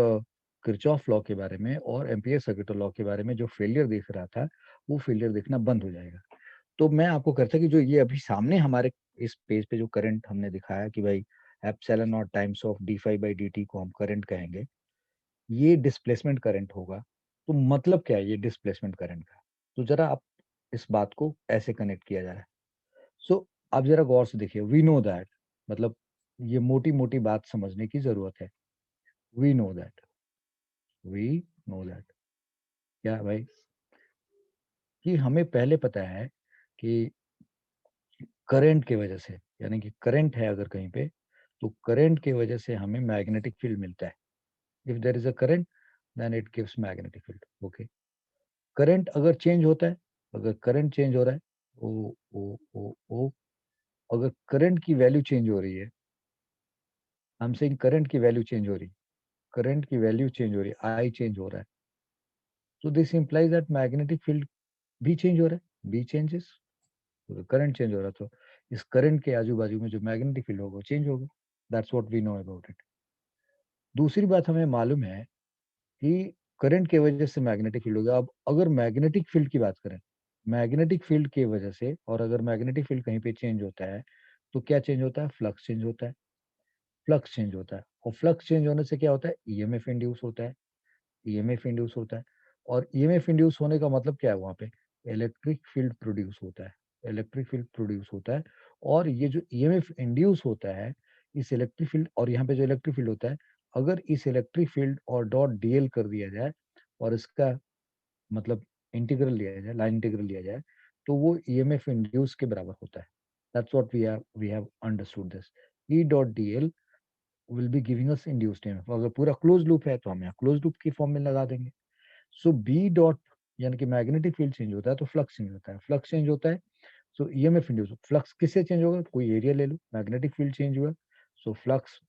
किरचॉफ लॉ के बारे में और एम्पियर सर्किट लॉ के बारे में जो फेलियर दिख रहा था वो फेलियर दिखना बंद हो जाएगा। तो मैं आपको कहता कि जो ये अभी सामने हमारे इस पेज पे जो करंट हमने दिखाया कि भाई epsilon naught times of D phi by D T को हम करंट कहेंगे, ये डिस्प्लेसमेंट करंट होगा। तो मतलब क्या है ये डिस्प्लेसमेंट करंट का, तो जरा आप इस बात को ऐसे कनेक्ट किया जा रहा है। सो आप जरा गौर से देखिए, वी नो दैट, मतलब ये मोटी मोटी बात समझने की जरूरत है। We know that, we know that क्या भाई, कि हमें पहले पता है कि करंट की वजह से, यानी कि करंट है अगर कहीं पे, तो करंट की वजह से हमें मैग्नेटिक फील्ड मिलता है। If there is a current then it gives magnetic field. Okay, current अगर चेंज होता है, अगर करंट चेंज हो रहा है, ओ अगर करंट की वैल्यू चेंज हो रही है, आई एम सेइंग करंट की वैल्यू चेंज हो रही है, करंट की वैल्यू चेंज हो रही है, आई चेंज हो रहा है, तो this implies that magnetic field भी चेंज हो रहा है, बी चेंजेस, करंट चेंज हो रहा है तो इस करंट के आजू बाजू में जो मैग्नेटिक फील्ड होगा चेंज होगा। That's what we know about it. दूसरी बात हमें मालूम है कि करंट के वजह से मैग्नेटिक फील्ड होगा। अब अगर मैग्नेटिक फील्ड की बात करें, मैग्नेटिक फील्ड की वजह से, और अगर मैग्नेटिक फील्ड कहीं पे चेंज होता है तो क्या चेंज होता है? फ्लक्स चेंज होता है। फ्लक्स चेंज होता है, और फ्लक्स चेंज होने से क्या होता है? ईएमएफ इंड्यूस होता है। ईएमएफ इंड्यूस होता है, और ईएमएफ इंड्यूस होने का मतलब क्या है? वहां पे इलेक्ट्रिक फील्ड प्रोड्यूस होता है। इलेक्ट्रिक फील्ड प्रोड्यूस होता है, और ये जो ईएमएफ इंड्यूस होता है, इस इलेक्ट्रिक फील्ड, और यहाँ पे जो इलेक्ट्रिक फील्ड होता है, अगर इस इलेक्ट्रिक फील्ड और डॉट डीएल कर दिया जाए, और इसका मतलब इंटीग्रल लिया जाए, लाइन इंटीग्रल लिया जाए, तो वो ईएमएफ इंड्यूस के बराबर होता है। That's what we have understood this. E dot DL will be giving us induced EMF. अगर पूरा क्लोज लूप है तो हम यहाँ क्लोज लूप की फॉर्म में लगा देंगे। सो बी डॉट, यानी कि मैग्नेटिक फील्ड चेंज होता है तो फ्लक्स चेंज होता है। फ्लक्स चेंज होता है, सो ईएमएफ इंड्यूस। फ्लक्स किससे चेंज होगा? कोई एरिया ले लो, मैग्नेटिक फील्ड चेंज हुआ, so flux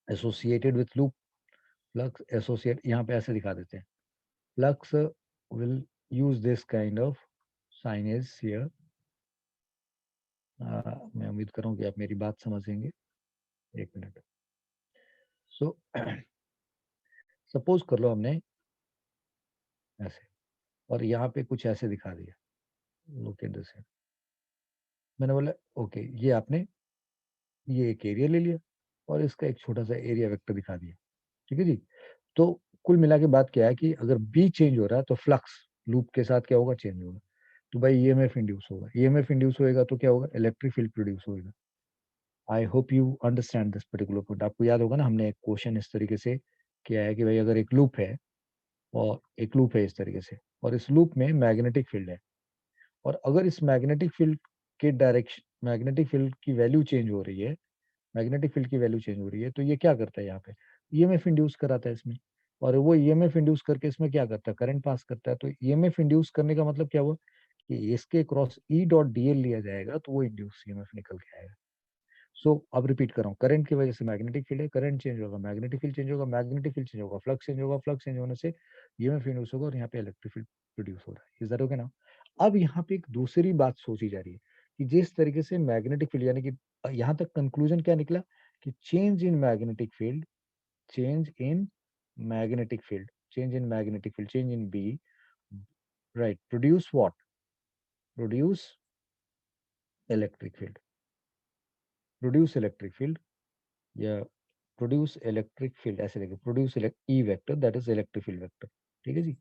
associated with loop. Flux associate, यहाँ पे ऐसे दिखा देते हैं, flux will use this kind of signage here. मैं उम्मीद कर रहा हूँ कि आप मेरी बात समझेंगे। एक मिनट। सो सपोज कर लो हमने ऐसे, और यहाँ पे कुछ ऐसे दिखा दिया, लुक एट दिस। मैंने बोला ओके, ये आपने ये एक एरिया ले लिया, और इसका एक छोटा सा एरिया वेक्टर दिखा दिया। ठीक है जी। तो कुल मिला के बात क्या है कि अगर बी चेंज हो रहा है तो फ्लक्स लूप के साथ क्या होगा? चेंज होगा। तो भाई ईएमएफ इंड्यूस होगा। ईएमएफ इंड्यूस होएगा तो क्या होगा? इलेक्ट्रिक फील्ड प्रोड्यूस होगा। I hope you understand this particular point. आपको याद होगा ना, हमने एक क्वेश्चन इस तरीके से किया है कि भाई अगर एक लूप है, और एक लूप है इस तरीके से, और इस लूप में मैग्नेटिक फील्ड है, और अगर इस मैग्नेटिक फील्ड के डायरेक्शन, मैग्नेटिक फील्ड की वैल्यू चेंज हो रही है, मैग्नेटिक फील्ड की वैल्यू चेंज हो रही है, तो ये क्या करता है? यहाँ पे ईएमएफ इंड्यूस कराता है इसमें, और वो ईएमएफ इंड्यूस करके इसमें क्या करता है? करंट पास करता है। तो ईएमएफ इंड्यूस करने का मतलब क्या हुआ? कि इसके क्रॉस ई डॉट डीएल लिया जाएगा तो वो इंड्यूस ईएमएफ निकल के आएगा। सो अब रिपीट कर रहा हूँ, करंट की वजह से मैग्नेटिक फील्ड है, करंट चेंज होगा, मैग्नेटिक फील्ड चेंज होगा, मैग्नेटिक फील्ड चेंज होगा, फ्लक्स चेंज होगा, फ्लक्स चेंज होने से ईएमएफ इंड्यूस होगा, और यहाँ पे इलेक्ट्रिक फील्ड प्रोड्यूस हो रहा है। इज दैट ओके ना? अब यहाँ पे एक दूसरी बात सोची जा रही है कि जिस तरीके से मैग्नेटिक फील्ड, यानी कि यहाँ तक कंक्लूजन क्या निकला कि change in magnetic field, change in magnetic field, change in magnetic field, change in B, right, produce what? Produce electric field. Produce electric field, या produce electric field ऐसे लिखे, produce E vector, that is electric field vector। ठीक है जी।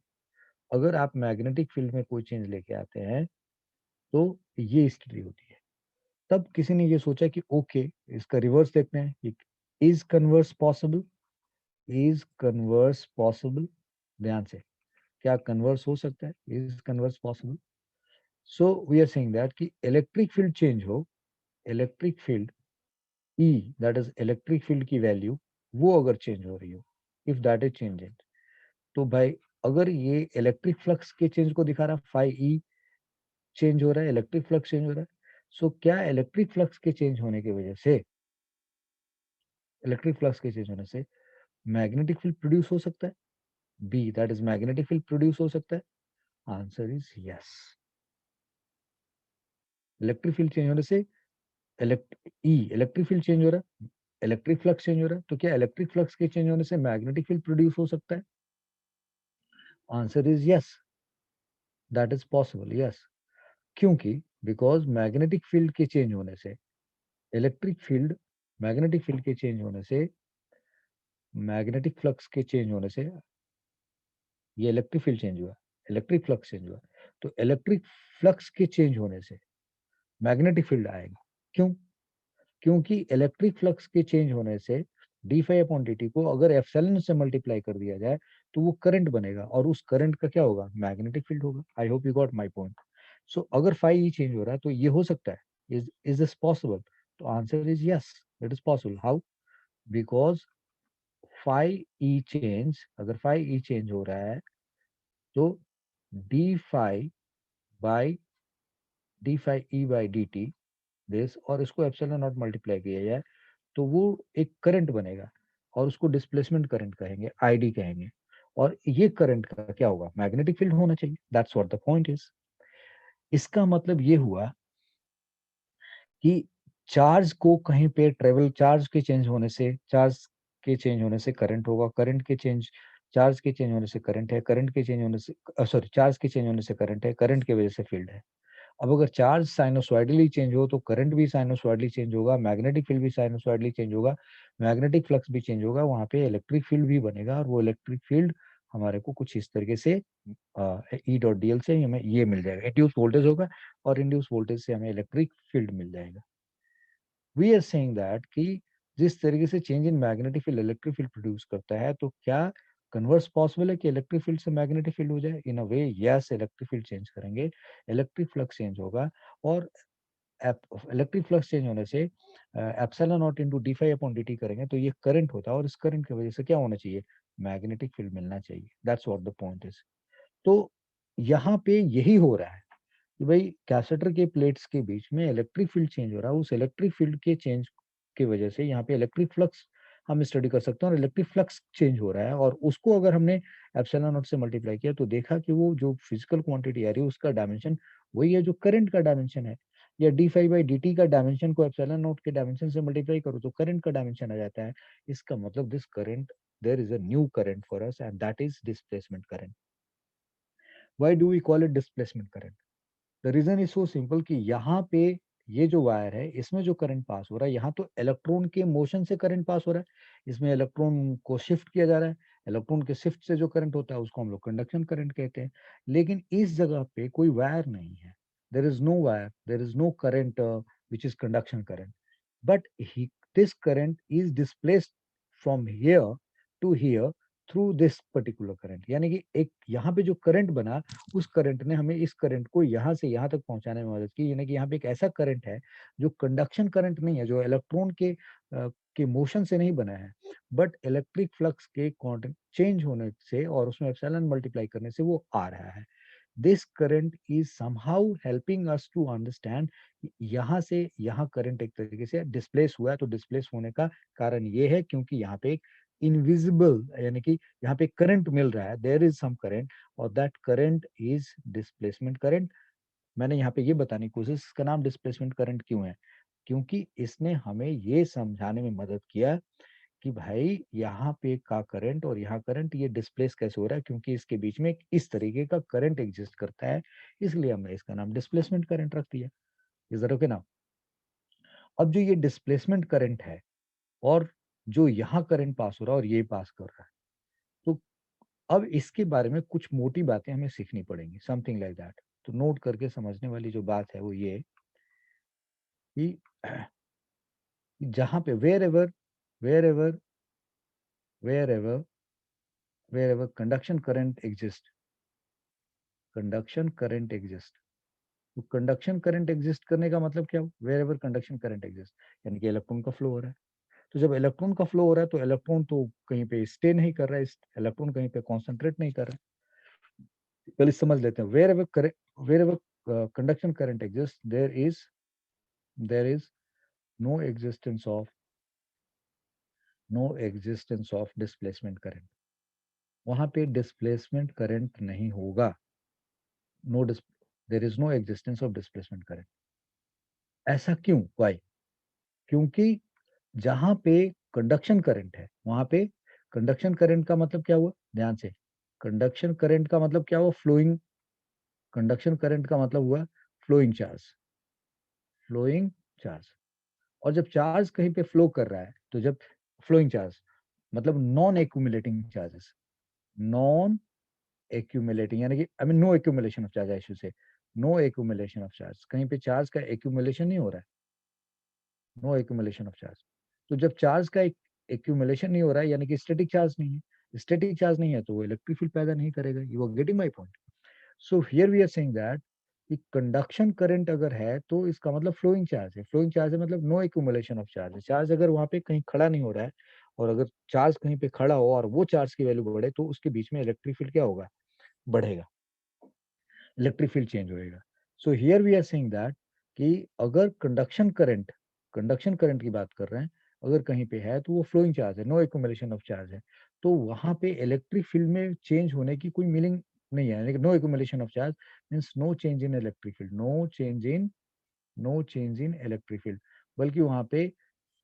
अगर आप magnetic field में कोई change लेके आते हैं तो ये स्थिति होती है। तब किसी ने ये सोचा कि ओके, इसका रिवर्स देखते हैं कि is converse possible, is converse possible. ध्यान से, क्या कन्वर्स हो सकता है? Is converse possible? So we are saying that कि इलेक्ट्रिक फील्ड चेंज हो, electric field E, that is electric field की वैल्यू, वो अगर चेंज हो रही हो, इफ दैट इज चेंजिंग, तो भाई अगर ये इलेक्ट्रिक फ्लक्स के चेंज को दिखा रहा, फाई ई चेंज हो रहा है, इलेक्ट्रिक फ्लक्स चेंज हो रहा है, सो क्या इलेक्ट्रिक फ्लक्स के चेंज होने की वजह से, इलेक्ट्रिक फ्लक्स के चेंज होने से मैग्नेटिक फील्ड प्रोड्यूस हो सकता है? B, that is magnetic field produce हो सकता है। Answer is yes. Electric field change होने से इलेक्ट्रिक फील्ड चेंज हो रहा है, इलेक्ट्रिक फ्लक्स चेंज हो रहा है, तो क्या इलेक्ट्रिक फ्लक्स के चेंज होने से मैग्नेटिक फील्ड प्रोड्यूस हो सकता है? Answer is yes, that is possible, yes. क्योंकि बिकॉज मैग्नेटिक फील्ड के चेंज होने से इलेक्ट्रिक फील्ड, मैग्नेटिक फील्ड के चेंज होने से, मैग्नेटिक फ्लक्स के चेंज होने से, ये इलेक्ट्रिक फील्ड चेंज हुआ, इलेक्ट्रिक फ्लक्स चेंज हुआ, तो इलेक्ट्रिक फ्लक्स के चेंज होने से मैग्नेटिक फील्ड आएगा। क्यों? क्योंकि इलेक्ट्रिक फ्लक्स के चेंज होने से d phi upon D T को अगर एप्सिलॉन से मल्टीप्लाई कर दिया जाए तो वो करंट बनेगा, और उस करंट का क्या होगा? मैग्नेटिक फील्ड होगा। I hope you got my point. So अगर फाई ई चेंज हो रहा है तो ये हो सकता है, इज दिस पॉसिबल? तो answer is yes, it is possible. How? Because phi E change, अगर फाई ई चेंज हो रहा है तो d phi by d phi E by D t this, और इसको एप्सिलॉन नॉट मल्टीप्लाई किया जाए तो वो एक करंट बनेगा, और उसको डिस्प्लेसमेंट करंट कहेंगे, आईडी कहेंगे। और ये करंट का क्या होगा? मैग्नेटिक फील्ड होना चाहिए। That's what the point is. इसका मतलब ये हुआ कि चार्ज को कहीं पे ट्रेवल, चार्ज के चेंज होने से, चार्ज के चेंज होने से करंट होगा, करंट के चेंज चार्ज के चेंज होने से करंट है, करंट के चेंज होने से सॉरी चार्ज के चेंज होने से करंट है, करंट की वजह से फील्ड है। अब अगर चार्ज साइनोसॉइडली चेंज हो तो करंट भी साइनोसॉइडली चेंज होगा, मैग्नेटिक फील्ड भी साइनोसॉइडली चेंज होगा, मैग्नेटिक फ्लक्स भी चेंज होगा, वहां पे इलेक्ट्रिक फील्ड भी बनेगा, और वो इलेक्ट्रिक फील्ड हमारे को कुछ इस तरीके से ई डॉट डी एल से हमें ये मिल जाएगा, इंड्यूस वोल्टेज होगा, और इंड्यूस वोल्टेज से हमें इलेक्ट्रिक फील्ड मिल जाएगा। वी आर सेइंग दैट कि जिस तरीके से change in magnetic field electric field produce करता है, तो क्या कन्वर्स पॉसिबल है कि इलेक्ट्रिक फील्ड से मैग्नेटिक फील्ड हो जाए? In a way yes, electric field change करेंगे, इलेक्ट्रिक फ्लक्स चेंज होगा, और इलेक्ट्रिक फ्लक्स चेंज होने से epsilon naught into D phi upon D T करेंगे तो ये करंट होता है, और इस करंट की वजह से क्या होना चाहिए? मैग्नेटिक फील्ड मिलना चाहिए। That's what the point is. तो यहाँ पे यही हो रहा है कि भाई कैपेसिटर के प्लेट्स के बीच में इलेक्ट्रिक फील्ड चेंज हो रहा है, उस इलेक्ट्रिक फील्ड के चेंज की वजह से यहाँ पे इलेक्ट्रिक फ्लक्स हम स्टडी कर सकते हैं, और इलेक्ट्रिक फ्लक्स चेंज हो रहा है, और उसको अगर हमने एप्सिलॉन नॉट से मल्टीप्लाई किया तो देखा कि वो जो फिजिकल क्वांटिटी आ रही है उसका डायमेंशन वही है जो करंट का डायमेंशन है, या d phi by D t का डायमेंशन को एप्सिलॉन नॉट के डायमेंशन से मल्टीप्लाई करो तो करंट का डायमेंशन आ जाता है। इसका मतलब this current, there is a new current for us, and that is displacement current. Why do we call it displacement current? The reason is so simple कि यहाँ पे ये जो वायर है इसमें जो करंट पास हो रहा है, यहाँ तो इलेक्ट्रॉन के मोशन से करंट पास हो रहा है, इसमें इलेक्ट्रॉन को शिफ्ट किया जा रहा है, इलेक्ट्रॉन के शिफ्ट से जो करंट होता है उसको हम लोग कंडक्शन करंट कहते हैं। लेकिन इस जगह पे कोई वायर नहीं है, there is no wire, there is no current which is conduction current, but this current is displaced from here to here through this particular current, यानी कि एक यहाँ पे जो करंट बना उस करंट ने हमें इस करंट को यहाँ से यहाँ तक पहुंचाने में मदद की, यानी कि यहाँ पे एक ऐसा करंट है जो कंडक्शन करंट नहीं है, जो इलेक्ट्रॉन के मोशन से नहीं बना है, बट इलेक्ट्रिक फ्लक्स के चेंज होने से और उसमें एप्सिलॉन मल्टीप्लाई करने से वो आ रहा है। This current is somehow helping us to understand, यहाँ से यहाँ करंट एक तरीके से डिस्प्लेस हुआ है, तो डिस्प्लेस होने का कारण ये है क्योंकि यहाँ पे एक इनविजिबल, यानी कि यहाँ पे करंट मिल रहा है, देयर इज सम करंट, और that current is displacement current. मैंने यहाँ पे ये बताने की कोशिश, इसका नाम डिस्प्लेसमेंट करंट क्यों है? क्योंकि इसने हमें ये समझाने में मदद किया कि भाई यहाँ पे का करंट और यहाँ करंट ये डिस्प्लेस कैसे हो रहा है, क्योंकि इसके बीच में इस तरीके का करंट एग्जिस्ट करता है, इसलिए हमने इसका नाम डिस्प्लेसमेंट करंट रख दिया। इज दैट ओके ना? अब जो ये डिस्प्लेसमेंट करंट है, और जो यहाँ करंट पास हो रहा है और ये पास कर रहा है, तो अब इसके बारे में कुछ मोटी बातें हमें सीखनी पड़ेंगी, समथिंग लाइक दैट। तो नोट करके समझने वाली जो बात है वो ये कि जहाँ पे wherever wherever wherever conduction current exist, conduction current exist, तो कंडक्शन करंट एग्जिस्ट करने का मतलब क्या? Wherever conduction current exist, यानी कि इलेक्ट्रॉन का फ्लो हो रहा है। तो जब इलेक्ट्रॉन का फ्लो हो रहा है तो इलेक्ट्रॉन तो कहीं पे स्टे नहीं कर रहा है, इलेक्ट्रॉन कहीं पे कॉन्सेंट्रेट नहीं कर रहा है। पहले समझ लेते हैं, wherever conduction current exist, there is no existence of displacement current, वहां पे डिस्प्लेसमेंट करंट नहीं होगा। No there is no existence of displacement current. ऐसा क्यों? वाई? क्योंकि जहां पे कंडक्शन करंट है वहां पे, कंडक्शन करंट का मतलब क्या हुआ? ध्यान से, कंडक्शन करंट का मतलब क्या हुआ? फ्लोइंग, कंडक्शन करंट का मतलब हुआ फ्लोइंग चार्ज, फ्लोइंग चार्ज। और जब चार्ज कहीं पे फ्लो कर रहा है, तो जब फ्लोइंग चार्ज मतलब non accumulating charges, non accumulating, यानी कि I mean no accumulation of charge, I should say no accumulation of charge, कहीं पे चार्ज का एक्यूमुलेशन नहीं हो रहा है, नो एक्यूमुलेशन ऑफ चार्ज। तो जब चार्ज का एक्यूमुलेशन नहीं हो रहा है, यानी कि स्टैटिक चार्ज नहीं है, स्टैटिक चार्ज नहीं है तो वो इलेक्ट्रिक फील्ड पैदा नहीं करेगा। You are getting my point? So here we are saying that कि कंडक्शन करंट अगर है तो इसका मतलब फ्लोइंग चार्ज है, फ्लोइंग चार्ज है मतलब नो एक्यूमुलेशन ऑफ चार्ज है। चार्ज अगर वहां पे कहीं खड़ा नहीं हो रहा है, और अगर चार्ज कहीं पे खड़ा हो और वो चार्ज की वैल्यू बढ़े, तो उसके बीच में इलेक्ट्रिक फील्ड क्या होगा? बढ़ेगा, इलेक्ट्रिक फील्ड चेंज होएगा। So here we are saying that कि अगर कंडक्शन करंट की बात कर रहे हैं, अगर कहीं पे है तो वो फ्लोइंग चार्ज है, नो एक्यूमुलेशन ऑफ चार्ज है, तो वहां पे इलेक्ट्रिक फील्ड में चेंज होने की कोई मीनिंग नहीं है, यानी कि no accumulation of charge means no change in electric field, no change in electric field, बल्कि वहां पे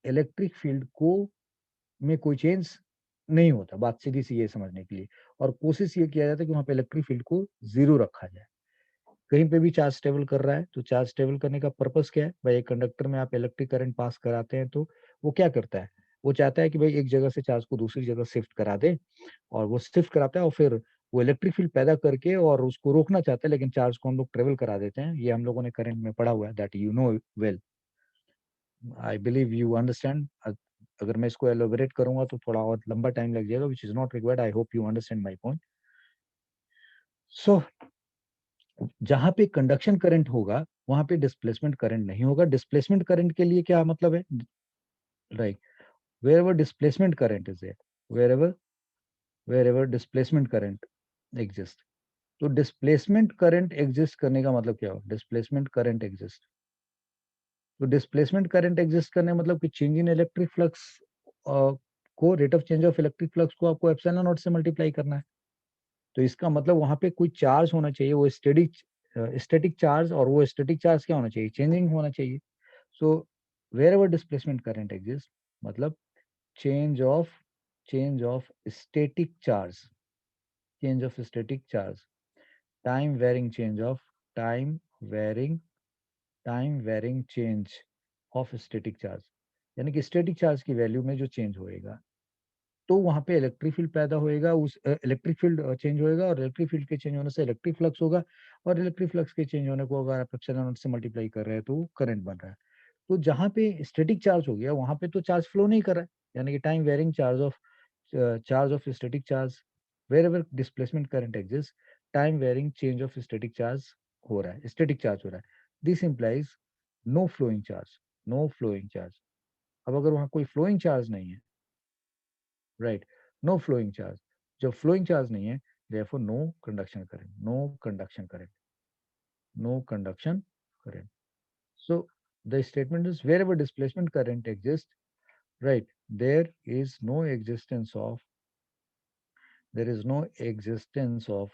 इलेक्ट्रिक फील्ड को में कोई चेंज नहीं होता, बात सीधी सी ये समझने के लिए। और कोशिश ये किया जाता है कि वहाँ पे इलेक्ट्रिक फील्ड को जीरो रखा जाए। कहीं पे भी चार्ज ट्रेवल कर रहा है तो चार्ज ट्रेवल करने का पर्पस क्या है भाई, एक कंडक्टर में आप इलेक्ट्रिक करंट पास कराते हैं तो वो क्या करता है, वो चाहता है कि भाई एक जगह से चार्ज को दूसरी जगह शिफ्ट करा दे, और वो शिफ्ट कराता है और फिर वो इलेक्ट्रिक फील्ड पैदा करके और उसको रोकना चाहता है, लेकिन चार्ज को हम लोग ट्रेवल करा देते हैं। ये हम लोगों ने करंट में पढ़ा हुआ है, that you know well, I believe you understand. अगर मैं इसको एलोबरेट करूंगा तो थोड़ा और लंबा टाइम लग जाएगा, which is not required. I hope you understand my point. So जहां पे कंडक्शन करंट होगा वहां पे डिस्प्लेसमेंट करंट नहीं होगा। डिस्प्लेसमेंट करंट के लिए क्या मतलब है, right, wherever displacement current is there, wherever wherever displacement current exist. तो डिस्प्लेसमेंट करंट एग्जिस्ट करने का मतलब क्या हो, डिस्प्लेसमेंट करंट एग्जिस्ट, तो डिस्प्लेसमेंट करंट एग्जिस्ट करने का मतलब कि चेंज इन इलेक्ट्रिक फ्लक्स को, rate of change of electric flux को आपको एप्सिलॉन नॉट से मल्टीप्लाई करना है। तो इसका मतलब वहां पे कोई चार्ज होना चाहिए, वो स्टैटिक स्टैटिक चार्ज, और वो स्टैटिक चार्ज क्या होना चाहिए, चेंजिंग होना चाहिए। So wherever displacement current exist, मतलब change of change of static charge, change of static charge, time varying change of time varying time varying change of static charge, यानी कि static charge की value में जो change होएगा तो वहां पे इलेक्ट्रिक फील्ड पैदा होएगा, उस इलेक्ट्रिक फील्ड चेंज होएगा, और इलेक्ट्रिक फील्ड के चेंज होने से इलेक्ट्रिक फ्लक्स होगा, और इलेक्ट्रिक फ्लक्स के चेंज होने को अगर आप एप्सिलॉन नॉट से मल्टीप्लाई कर रहे हैं तो करंट बन रहा है। तो जहां पे स्टैटिक चार्ज हो गया वहां पे तो चार्ज फ्लो नहीं कर रहा है, यानी कि time varying charge of static charge, wherever displacement current exist, time varying change of static charge हो रहा है, स्टैटिक चार्ज हो रहा है। This implies no flowing charge, no flowing charge. अब अगर वहां कोई फ्लोइंग चार्ज नहीं है, राइट, नो फ्लोइंग चार्ज, जब फ्लोइंग चार्ज नहीं है, therefore no conduction current, no conduction current, no conduction current. So the statement is wherever displacement current exists, right, there is no existence of there is no existence of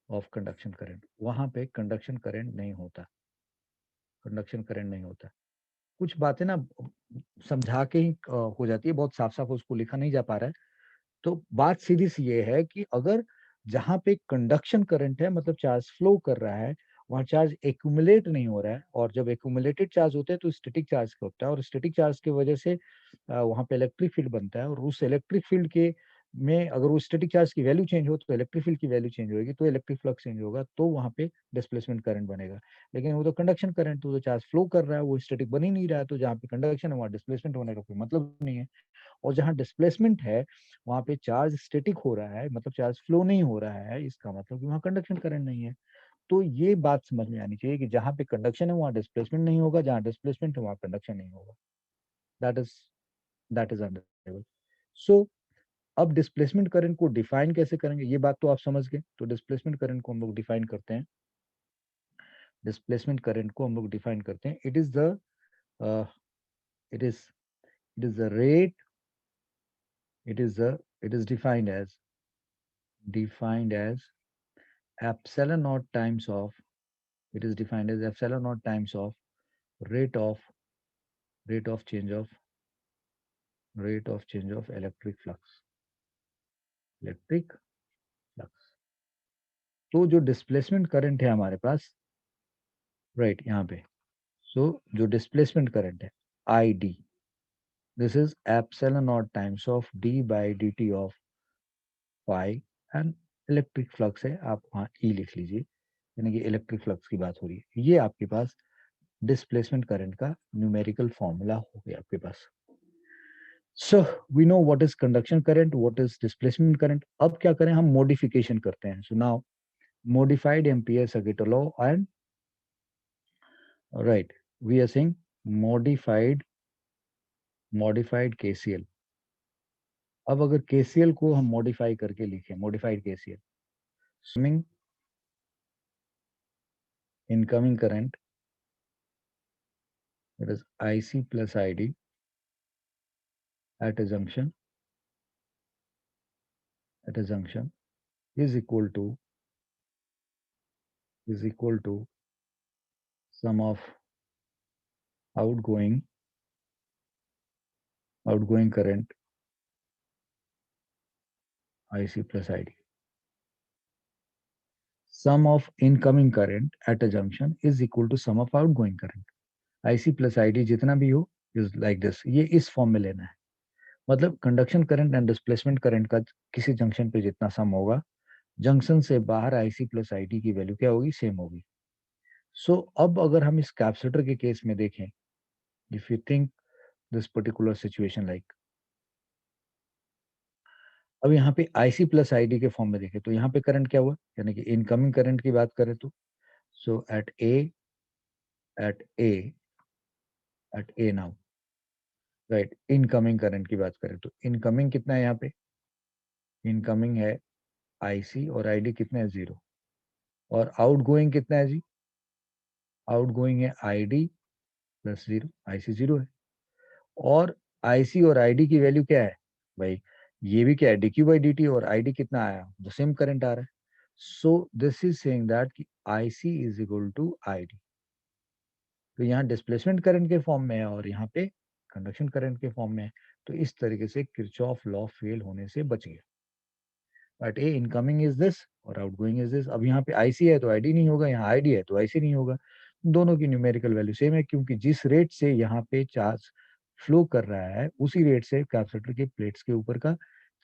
of conduction current। वहां पे conduction current नहीं होता, conduction current नहीं होता। कुछ बातें ना समझा के ही हो जाती है, बहुत साफ साफ उसको लिखा नहीं जा पा रहा है। तो बात सीधी सी ये है कि अगर जहां पे कंडक्शन करंट है, मतलब चार्ज फ्लो कर रहा है, वहां चार्ज एक्यूमुलेट नहीं हो रहा है, और जब एक्यूमुलेटेड चार्ज होते हैं तो स्टैटिक चार्ज का होता है, और स्टैटिक चार्ज की वजह से वहां पे इलेक्ट्रिक फील्ड बनता है, और उस इलेक्ट्रिक फील्ड के में अगर वो स्टैटिक चार्ज की वैल्यू चेंज हो तो इलेक्ट्रिक फील्ड की वैल्यू चेंज होगी, तो इलेक्ट्रिक फ्लक्स चेंज होगा, तो वहां पे डिस्प्लेसमेंट करंट बनेगा। लेकिन वो तो कंडक्शन करंट, तो चार्ज फ्लो कर रहा है, वो स्टैटिक बन ही नहीं रहा है, तो जहाँ पे कंडक्शन है वहाँ डिस्प्लेसमेंट होने का कोई मतलब नहीं है। और जहाँ डिस्प्लेसमेंट है वहां पे चार्ज स्टैटिक हो रहा है, मतलब चार्ज फ्लो नहीं हो रहा है, इसका मतलब कि वहाँ कंडक्शन करंट नहीं है। तो ये बात समझ में आनी चाहिए कि जहाँ पे कंडक्शन है वहाँ डिस्प्लेसमेंट नहीं होगा, जहाँ डिस्प्लेसमेंट है वहाँ कंडक्शन नहीं होगा। That is that is understandable. So अब डिस्प्लेसमेंट करंट को डिफाइन कैसे करेंगे, ये बात तो आप समझ गए। तो डिस्प्लेसमेंट करंट को हम लोग डिफाइन करते हैं, डिस्प्लेसमेंट करंट को हम लोग डिफाइन करते हैं, it is the it is it is the rate, it is the it is defined as epsilon naught times of, it is defined as epsilon naught times of rate of rate of change of rate of change of electric flux। तो जो displacement current है हमारे पास, right, यहाँ पे, सो जो displacement current है I D, this is epsilon naught times of d by D T of phi, and electric flux है, आप वहाँ ई लिख लीजिए, यानी कि इलेक्ट्रिक फ्लक्स की बात हो रही है। ये आपके पास डिस्प्लेसमेंट करंट का न्यूमेरिकल फॉर्मूला हो गया आपके पास। So we know what is conduction current, what is displacement current. अब क्या करें, हम मॉडिफिकेशन करते हैं। So now modified ampere circuit law and right, we are saying modified KCL। अब अगर KCL को हम मॉडिफाई करके लिखें, modified KCL, swimming incoming current, that is IC plus ID at a junction is equal to sum of outgoing outgoing current IC plus ID. Sum of incoming current at a junction is equal to sum of outgoing current. IC plus ID जितना भी हो is like this. ये इस form में लेना है. मतलब conduction current and displacement current का किसी जंक्शन पे जितना सम होगा, जंक्शन से बाहर IC प्लस ID की वैल्यू क्या होगी, सेम होगी. सो अब अगर हम इस कैपेसिटर के केस में देखें, if you think this particular situation like, अब यहाँ पे IC प्लस ID के फॉर्म में देखें तो यहाँ पे करंट क्या हुआ, यानी कि इनकमिंग करंट की बात करें तो, सो एट ए नाउ, राइट, इनकमिंग करंट की बात करें तो इनकमिंग कितना है, यहाँ पे इनकमिंग है IC और ID कितना है, 0. और आउटगोइंग कितना है जी, आउटगोइंग है ID प्लस 0, IC 0 है. और IC और ID की वैल्यू क्या है भाई, ये भी क्या है, dq by dt, और ID कितना आया, जो सेम करंट आ रहा है. So this is saying that कि IC is equal to ID. तो यहाँ डिस्प्लेसमेंट करंट के फॉर्म में है और यहाँ पे कंडक्शन करंट के फॉर्म में है. तो इस तरीके से किरचॉफ लॉ फेल होने से बच गया. But A incoming is this और आउटगोइंग इज दिस. अब यहाँ पे IC है तो ID नहीं होगा, यहाँ ID है तो IC नहीं होगा. दोनों की न्यूमेरिकल वैल्यू सेम है, क्योंकि जिस रेट से यहाँ पे चार्ज फ्लो कर रहा है उसी रेट से कैपेसिटर के प्लेट्स के ऊपर का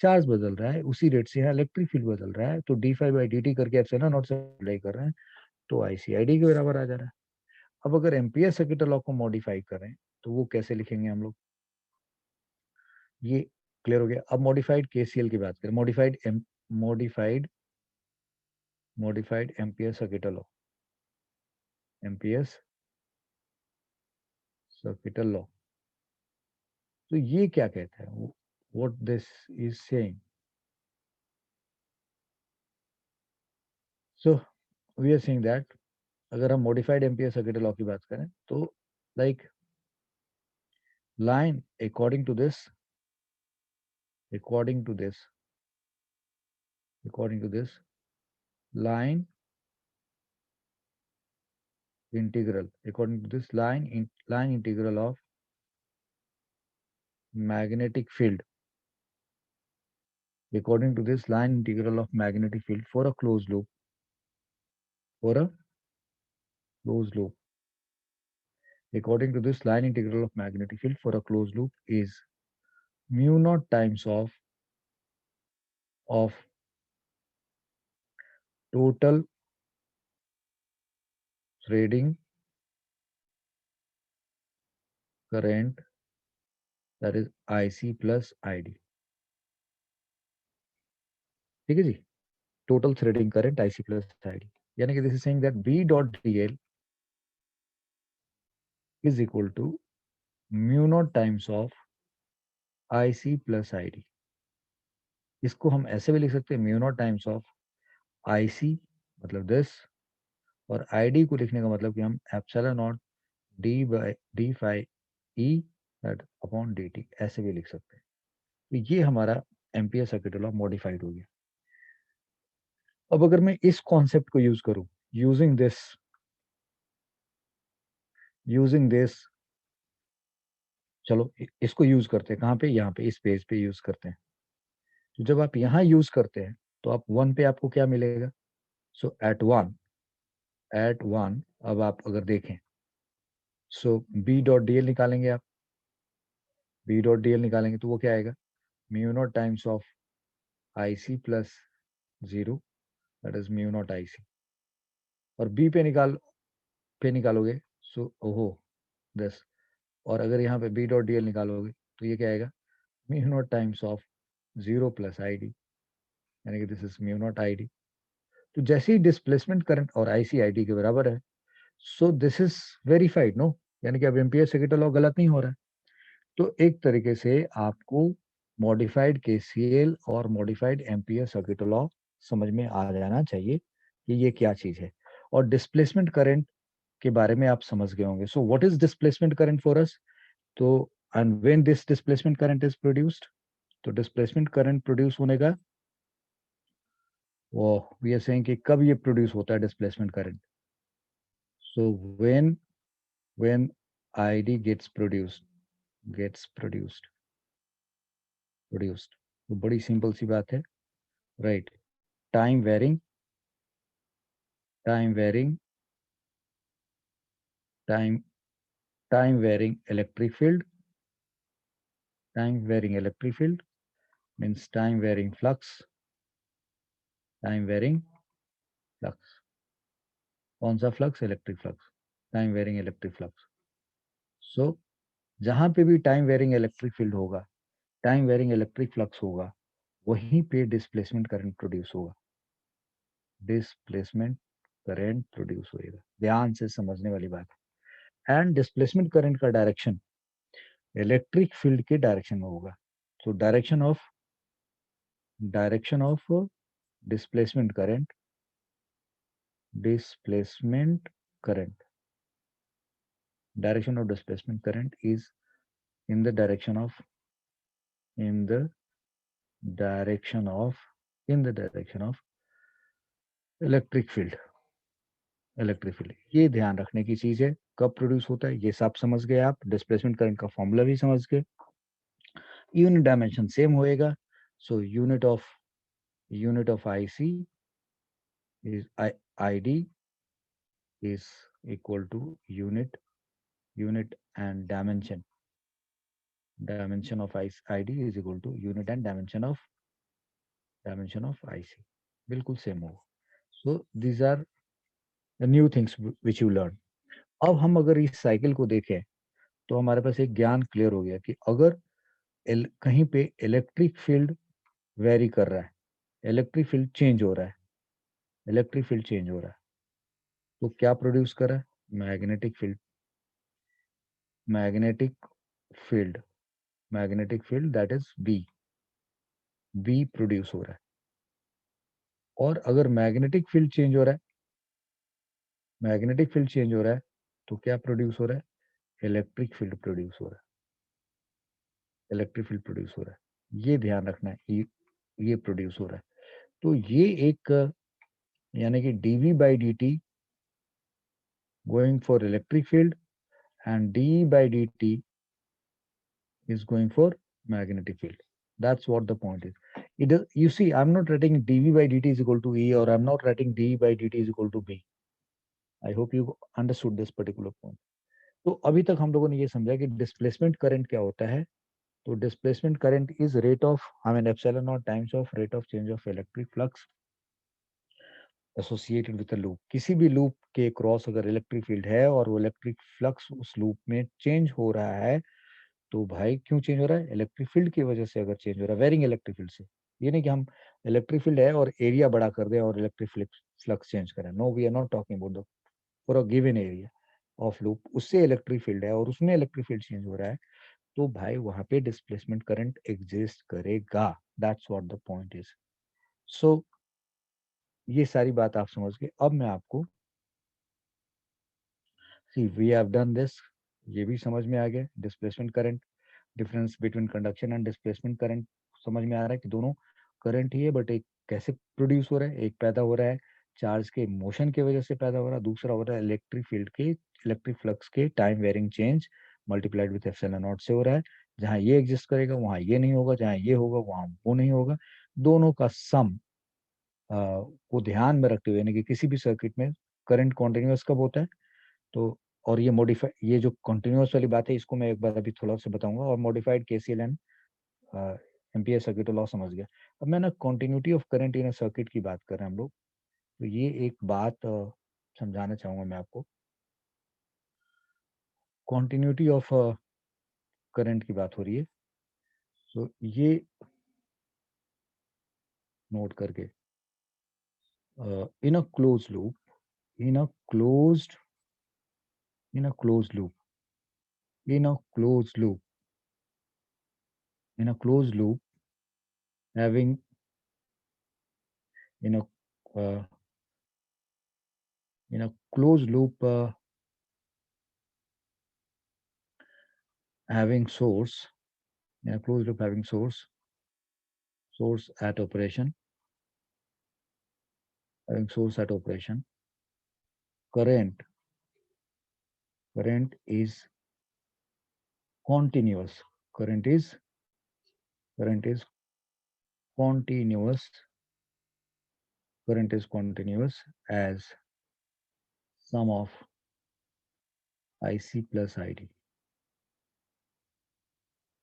चार्ज बदल रहा है, उसी रेट से यहाँ इलेक्ट्रिक फील्ड बदल रहा है. तो d5/dt करके एप्सिलॉन नॉट से अप्लाई कर रहे हैं, तो IC ID के बराबर आ जा रहा है. अब अगर एम्पियर सर्किट लॉ को मॉडिफाई करें तो वो कैसे लिखेंगे हम लोग, ये क्लियर हो गया. अब मॉडिफाइड KCL की बात करें, modified modified ampere circuit law, ampere circuit law. तो ये क्या कहता है, what this is saying. So we are saying that अगर हम मॉडिफाइड एम्पियर सर्किट लॉ की बात करें तो like line according to this according to this line integral according to this line integral of magnetic field according to this line integral of magnetic field for a closed loop, for a closed loop according to this line integral of magnetic field for a closed loop is mu naught times of total threading current, that is IC plus ID. ठीक है जी, total threading current IC plus ID. यानी कि this is saying that B dot DL is equal to mu naught times of IC plus ID. इसको हम ऐसे भी लिख सकते हैं, mu naught times of IC मतलब this, और ID को लिखने का मतलब कि हम epsilon not d/d phi e upon dt ऐसे भी लिख सकते हैं. तो ये हमारा एम्पियर सर्किट लॉ मॉडिफाइड हो गया. अब अगर मैं इस कॉन्सेप्ट को यूज करूं, यूजिंग दिस चलो इसको यूज करते हैं, कहाँ पे, यहाँ पे इस पेज पे यूज करते हैं. तो जब आप यहाँ यूज करते हैं तो आप 1 पे आपको क्या मिलेगा, सो एट वन अब आप अगर देखें, सो बी डॉट डी एल निकालेंगे आप, बी डॉट डी एल निकालेंगे तो वो क्या आएगा, mu naught times of IC plus 0, that is mu not IC. और बी पे निकालोगे, सो ओहो 10. और अगर यहाँ पे बी डॉट डी एल निकालोगे तो ये क्या आएगा, mu naught times of 0 plus ID, यानी कि this is mu naught ID. तो जैसे ही डिस्प्लेसमेंट करंट और IC ID के बराबर है, so this is verified no, यानी कि अब एम्पियर सर्किट लॉ गलत नहीं हो रहा है. तो एक तरीके से आपको मॉडिफाइड KCL और मॉडिफाइड एम्पियर सर्किट लॉ समझ में आ जाना चाहिए कि ये क्या चीज है. और डिस्प्लेसमेंट करंट के बारे में आप समझ गए होंगे. So what is displacement current for us. तो and when this displacement current is produced, तो डिस्प्लेसमेंट करंट प्रोड्यूस होने का वो वी आर सेइंग कि कब ये प्रोड्यूस होता है displacement current. So when ID gets produced produced. तो बड़ी सिंपल सी बात है, right. Time varying, time varying, time time varying electric field, time varying electric field means time varying flux, time varying flux. कौन सा flux? Electric flux, time varying electric flux. So जहां पे भी टाइम वेरिंग इलेक्ट्रिक फील्ड होगा, time varying electric flux होगा, वहीं पे displacement current produce होगा, डिस्प्लेसमेंट करंट प्रोड्यूस होएगा। ध्यान से समझने वाली बात है। एंड डिस्प्लेसमेंट करंट का डायरेक्शन इलेक्ट्रिक फील्ड के डायरेक्शन में होगा। तो direction of displacement current, displacement current, direction of displacement current is in the direction of in the direction of in the direction of electric field, electric field. ये ध्यान रखने की चीज है, कब प्रोड्यूस होता है ये सब समझ गए आप, डिस्प्लेसमेंट करंट का फॉर्मूला भी समझ गए, यूनिट डायमेंशन सेम होएगा। So unit of IC is ID is equal to unit and dimension of id is equal to unit and dimension of ic, बिल्कुल सेम होगा। So these are the new things which you learn. अब हम अगर इस cycle को देखें तो हमारे पास एक ज्ञान क्लियर हो गया कि अगर कहीं पे इलेक्ट्रिक फील्ड वेरी कर रहा है, इलेक्ट्रिक फील्ड चेंज हो रहा है, इलेक्ट्रिक फील्ड चेंज हो रहा है, तो क्या प्रोड्यूस कर रहा है? Magnetic field, magnetic field, magnetic field that is B produce हो रहा है। और अगर मैग्नेटिक फील्ड चेंज हो रहा है, मैग्नेटिक फील्ड चेंज हो रहा है, तो क्या प्रोड्यूस हो रहा है? इलेक्ट्रिक फील्ड प्रोड्यूस हो रहा है, इलेक्ट्रिक फील्ड प्रोड्यूस हो रहा है। ये ध्यान रखना है, ये प्रोड्यूस हो रहा है। तो ये एक यानी कि dv by dt going for electric field and dE by dt is going for magnetic field. That's what the point is. It is, you see, I'm not writing dv by dt is equal to E, or I'm not writing dE by dt is equal to B. I hope you understood this particular point. तो अभी तक हम लोगों ने ये समझा कि displacement current क्या होता है। तो displacement current is rate of epsilon naught times of rate of change of electric flux associated with a loop. किसी भी लूप के क्रॉस अगर इलेक्ट्रिक फील्ड है और वो इलेक्ट्रिक फ्लक्स उस लूप में चेंज हो रहा है, तो भाई क्यों चेंज हो रहा है? इलेक्ट्रिक फील्ड की वजह से अगर चेंज हो रहा है, वेरिंग इलेक्ट्रिक फील्ड से। ये नहीं कि हम इलेक्ट्रिक फील्ड है और एरिया बड़ा कर दें और इलेक्ट्रिक फ्लक्स चेंज करें। No, we are not talking about the for a given area of loop, उससे इलेक्ट्रिक फील्ड है और उसमें इलेक्ट्रिक फील्ड चेंज हो रहा है, तो भाई वहां पे डिस्प्लेसमेंट करंट एग्जिस्ट करेगा। That's what the point is. So ये सारी बात आप समझ गए। अब मैं आपको, see we have done this, ये भी समझ में आ गया। Displacement current, difference between conduction and displacement current समझ में आ रहा है कि दोनों करंट ही है, बट एक कैसे प्रोड्यूस हो रहा है। एक पैदा हो रहा है चार्ज के मोशन की वजह से पैदा हो रहा है, दूसरा हो रहा है इलेक्ट्रिक फील्ड के, इलेक्ट्रिक फ्लक्स के time varying change multiplied with epsilon naught से हो रहा है। जहां ये एग्जिस्ट करेगा वहां ये नहीं होगा, जहां ये होगा वहां वो नहीं होगा। दोनों का सम को ध्यान में रखते हुए, यानी कि किसी भी सर्किट में करंट कॉन्टिन्यूअस कब होता है, तो और ये मॉडिफाई, ये जो कॉन्टिन्यूअस वाली बात है इसको मैं एक बार अभी थोड़ा सा बताऊंगा। और modified KCL and ampere circuit law समझ गया। अब मैं ना continuity of current in circuit की बात कर रहे हैं हम लोग, तो ये एक बात समझाना चाहूंगा मैं आपको। कॉन्टिन्यूटी ऑफ करंट की बात हो रही है, तो ये नोट करके, in a close loop, in a closed in a close loop in a close loop in a close loop having in a uh, in a closed loop having source in a closed loop having source at operation, having source at operation, current current is continuous, current is current is continuous, current is continuous as sum of IC plus ID.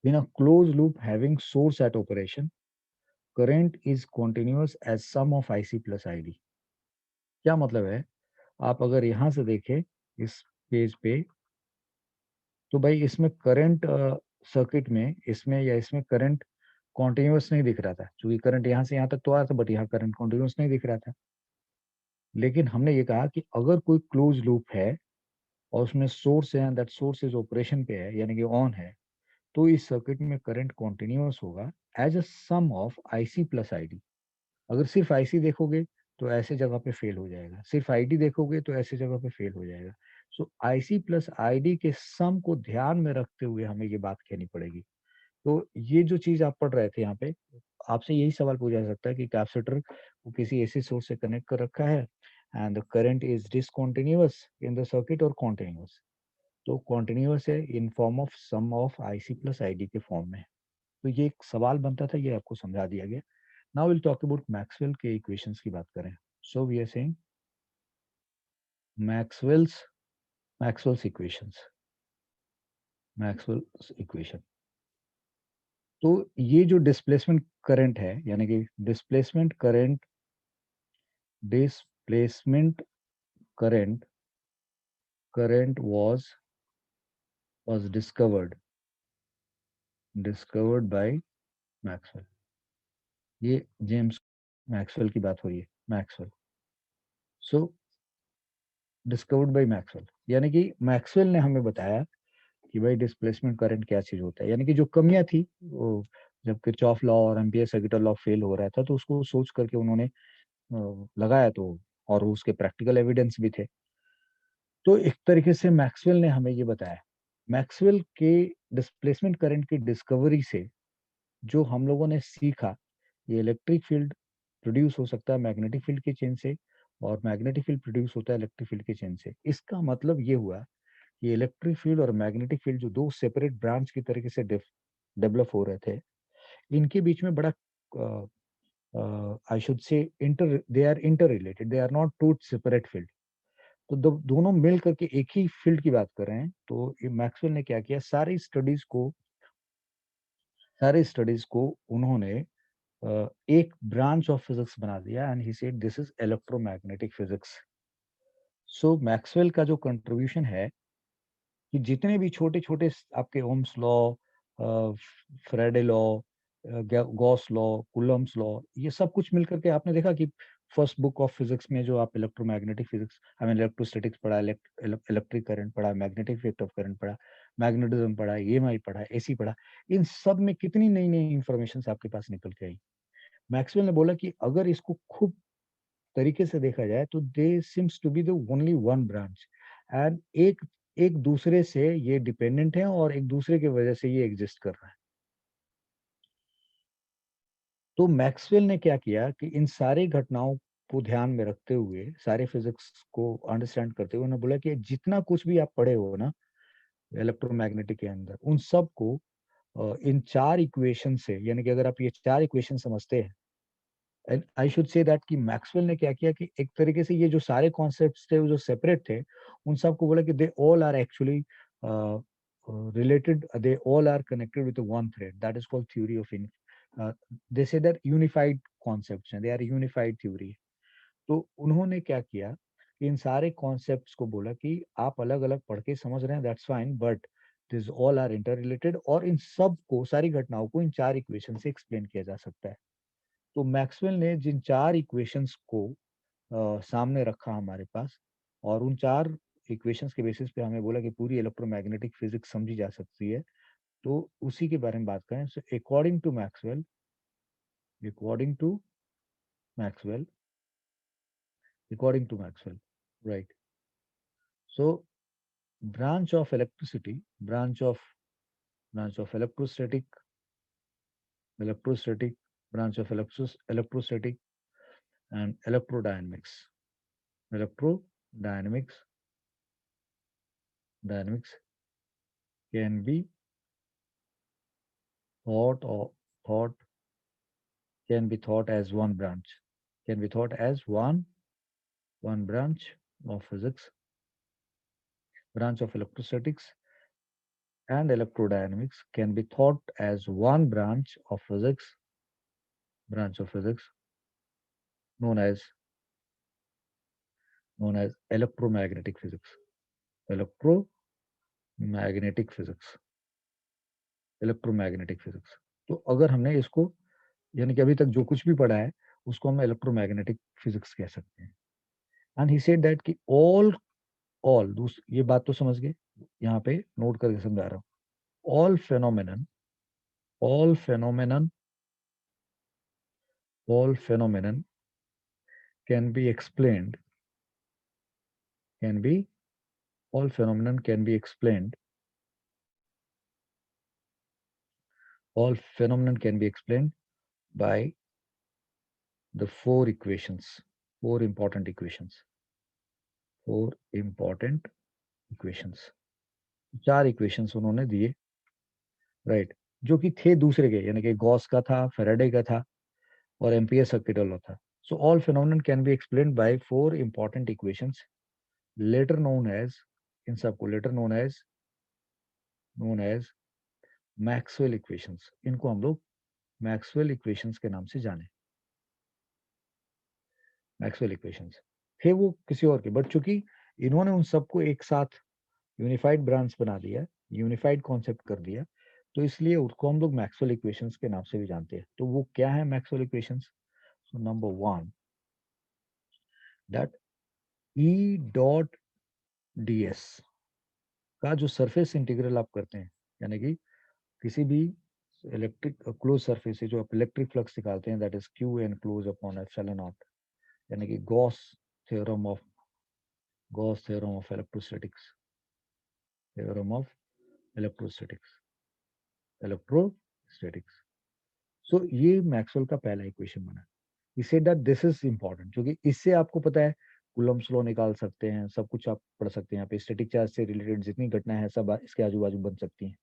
In a closed loop having source at operation, current is continuous as sum of IC plus ID. क्या मतलब है, आप अगर यहां से देखें इस page पे, तो भाई इसमें करंट सर्किट में, इसमें या इसमें करंट कॉन्टिन्यूस नहीं दिख रहा था, क्योंकि करंट यहाँ से यहाँ तक तो आ रहा था, बट यहाँ करंट कॉन्टिन्यूस नहीं दिख रहा था। लेकिन हमने ये कहा कि अगर कोई क्लोज लूप है और उसमें सोर्स है, दैट सोर्स इज ऑपरेशन पे है, यानी कि ऑन है, तो इस सर्किट में करंट कॉन्टिन्यूस होगा as a sum of IC plus ID. अगर सिर्फ आईसी देखोगे तो ऐसे जगह पे फेल हो जाएगा, सिर्फ आईडी देखोगे तो ऐसे जगह पे फेल हो जाएगा। सो आईसी प्लस आईडी के सम को ध्यान में रखते हुए हमें ये बात कहनी पड़ेगी। तो ये जो चीज आप पढ़ रहे थे यहाँ पे, आपसे यही सवाल पूछा जा सकता है कि कैपेसिटर को किसी एसी सोर्स से कनेक्ट कर रखा है and the current is discontinuous in the circuit और कॉन्टिन्यूअस। तो कॉन्टिन्यूअस है in form of sum of IC plus ID के फॉर्म में। तो ये एक सवाल बनता था, ये आपको समझा दिया गया। Now will talk about Maxwell के इक्वेशंस की बात करें। So we are saying Maxwell's Maxwell's equations, Maxwell's equation. तो ये जो डिस्प्लेसमेंट करंट है, यानी कि displacement current, displacement current, current was discovered by Maxwell. ये जेम्स मैक्सवेल की बात हो रही है, Maxwell. So discovered by Maxwell, यानी कि मैक्सवेल ने हमें बताया कि भाई डिस्प्लेसमेंट करंट क्या चीज होता है, यानी कि जो कमियां थी वो जब किरचॉफ लॉ और एम्पियर सर्किटल लॉ फेल हो रहा था, तो उसको सोच करके उन्होंने लगाया। तो और उसके प्रैक्टिकल एविडेंस भी थे। तो एक तरीके से मैक्सवेल ने हमें ये बताया। मैक्सवेल के डिस्प्लेसमेंट करंट की डिस्कवरी से जो हम लोगों ने सीखा, ये इलेक्ट्रिक फील्ड प्रोड्यूस हो सकता है मैग्नेटिक फील्ड के चेंज से, और मैग्नेटिक फील्ड प्रोड्यूस होता है इलेक्ट्रिक फील्ड के चेंज से। इसका मतलब ये हुआ कि इलेक्ट्रिक फील्ड और मैग्नेटिक फील्ड जो दो सेपरेट ब्रांच की तरीके से डेवलप हो रहे थे, इनके बीच में बड़ा I should say inter they are interrelated, they are not two separate field. तो दोनों मिल करके एक ही फील्ड की बात कर रहे हैं। तो मैक्सवेल ने क्या किया, सारी स्टडीज को उन्होंने एक ब्रांच ऑफ फिजिक्स बना दिया and he said this is electromagnetic physics. So Maxwell का जो कंट्रीब्यूशन है कि जितने भी छोटे छोटे आपके Ohm's law, Faraday law, Gauss law, Coulomb's law, ये सब कुछ मिलकर के आपने देखा कि फर्स्ट बुक ऑफ फिजिक्स में जो आप electromagnetic physics, I mean electrostatics पढ़ा, इलेक्ट्रिक करंट पढ़ा, मैग्नेटिक इफेक्ट ऑफ करंट पढ़ा, मैग्नेटिज्म पढ़ा, ईएमआई पढ़ा, एसी पढ़ा, इन सब में कितनी नई नई इंफॉर्मेशन आपके पास निकल के आई। मैक्सवेल ने बोला कि अगर इसको खूब तरीके से देखा जाए तो they seems to be the only one branch, and एक एक दूसरे से ये डिपेंडेंट है और एक दूसरे की वजह से ये एग्जिस्ट कर रहा है। तो मैक्सवेल ने क्या किया कि इन सारी घटनाओं को ध्यान में रखते हुए, सारे फिजिक्स को अंडरस्टैंड करते हुए उन्होंने बोला कि जितना कुछ भी आप पढ़े हो ना इलेक्ट्रोमैग्नेटिक के अंदर, उन सब को इन चार इक्वेशन से, यानी कि अगर आप ये चार इक्वेशन समझते हैं, एंड आई शुड से दैट कि मैक्सवेल ने क्या किया कि एक तरीके से ये जो सारे कॉन्सेप्ट्स थे वो जो सेपरेट थे, उन सबको बोला कि they all are actually related, they all are connected with one thread, that is called theory of they say that unified concepts हैं, they are unified theory। तो उन्होंने क्या किया कि इन सारे कॉन्सेप्ट्स को बोला कि आप अलग अलग पढ़ के समझ रहे हैं, that's fine, but this all are interrelated, और इन सब को, सारी घटनाओं को इन चार इक्वेशन से एक्सप्लेन किया जा सकता है। तो मैक्सवेल ने जिन चार इक्वेशंस को सामने रखा हमारे पास, और उन चार इक्वेशंस के बेसिस पे हमें बोला कि पूरी इलेक्ट्रोमैग्नेटिक फिजिक्स समझी जा सकती है। तो उसी के बारे में बात करें। So according to Maxwell according to Maxwell, right. So branch of electricity, branch of electrostatic, branch of electrostatic and electrodynamics dynamics can be thought of thought can be thought as one branch, can be thought as one branch of physics, branch of electrostatics and electrodynamics can be thought as one branch of physics known as electromagnetic physics. Electromagnetic physics, electromagnetic physics. तो अगर हमने इसको, यानी कि अभी तक जो कुछ भी पढ़ा है उसको हम इलेक्ट्रोमैग्नेटिक फिजिक्स कह सकते हैं। एंड ही सेड दैट कि ऑल ये बात तो समझ गए, यहाँ पे नोट करके समझा रहा हूँ। All phenomenon all phenomenon can be explained can be all phenomenon can be explained all phenomenon can be explained by the four important equations four important equations। चार इक्वेशंस उन्होंने दिए, राइट, जो कि थे दूसरे के, यानी कि गॉस का था, फेराडे का था और एम्पियर सर्किट लॉ था। So all phenomenon can be explained by four important equations later known as, इन सबको later known as Maxwell equations. इनको हम लोग मैक्सवेल इक्वेशंस के नाम से जाने। मैक्सवेल इक्वेशंस थे वो किसी और के, बट चूंकि इन्होंने उन सबको एक साथ यूनिफाइड ब्रांच बना दिया, यूनिफाइड कॉन्सेप्ट कर दिया, तो इसलिए उसको हम लोग मैक्सवेल इक्वेशंस के नाम से भी जानते हैं। तो वो क्या है Maxwell equations? So number one, that E dot D S का जो सरफेस इंटीग्रल आप करते हैं, यानी कि किसी भी इलेक्ट्रिक क्लोज सरफेस से जो आप इलेक्ट्रिक फ्लक्स निकालते हैं, that is q enclosed upon epsilon naught, यानी कि theorem of Gauss theorem of electrostatics theorem of electrostatics electrostatics. So ये मैक्सवेल का पहला इक्वेशन बना। He said that this is important, क्योंकि इससे आपको पता है कूलम्ब्स लॉ निकाल सकते हैं, सब कुछ आप पढ़ सकते हैं। यहाँ पे स्टैटिक चार्ज से रिलेटेड जितनी घटनाएं हैं सब इसके आजू बाजू बन सकती हैं।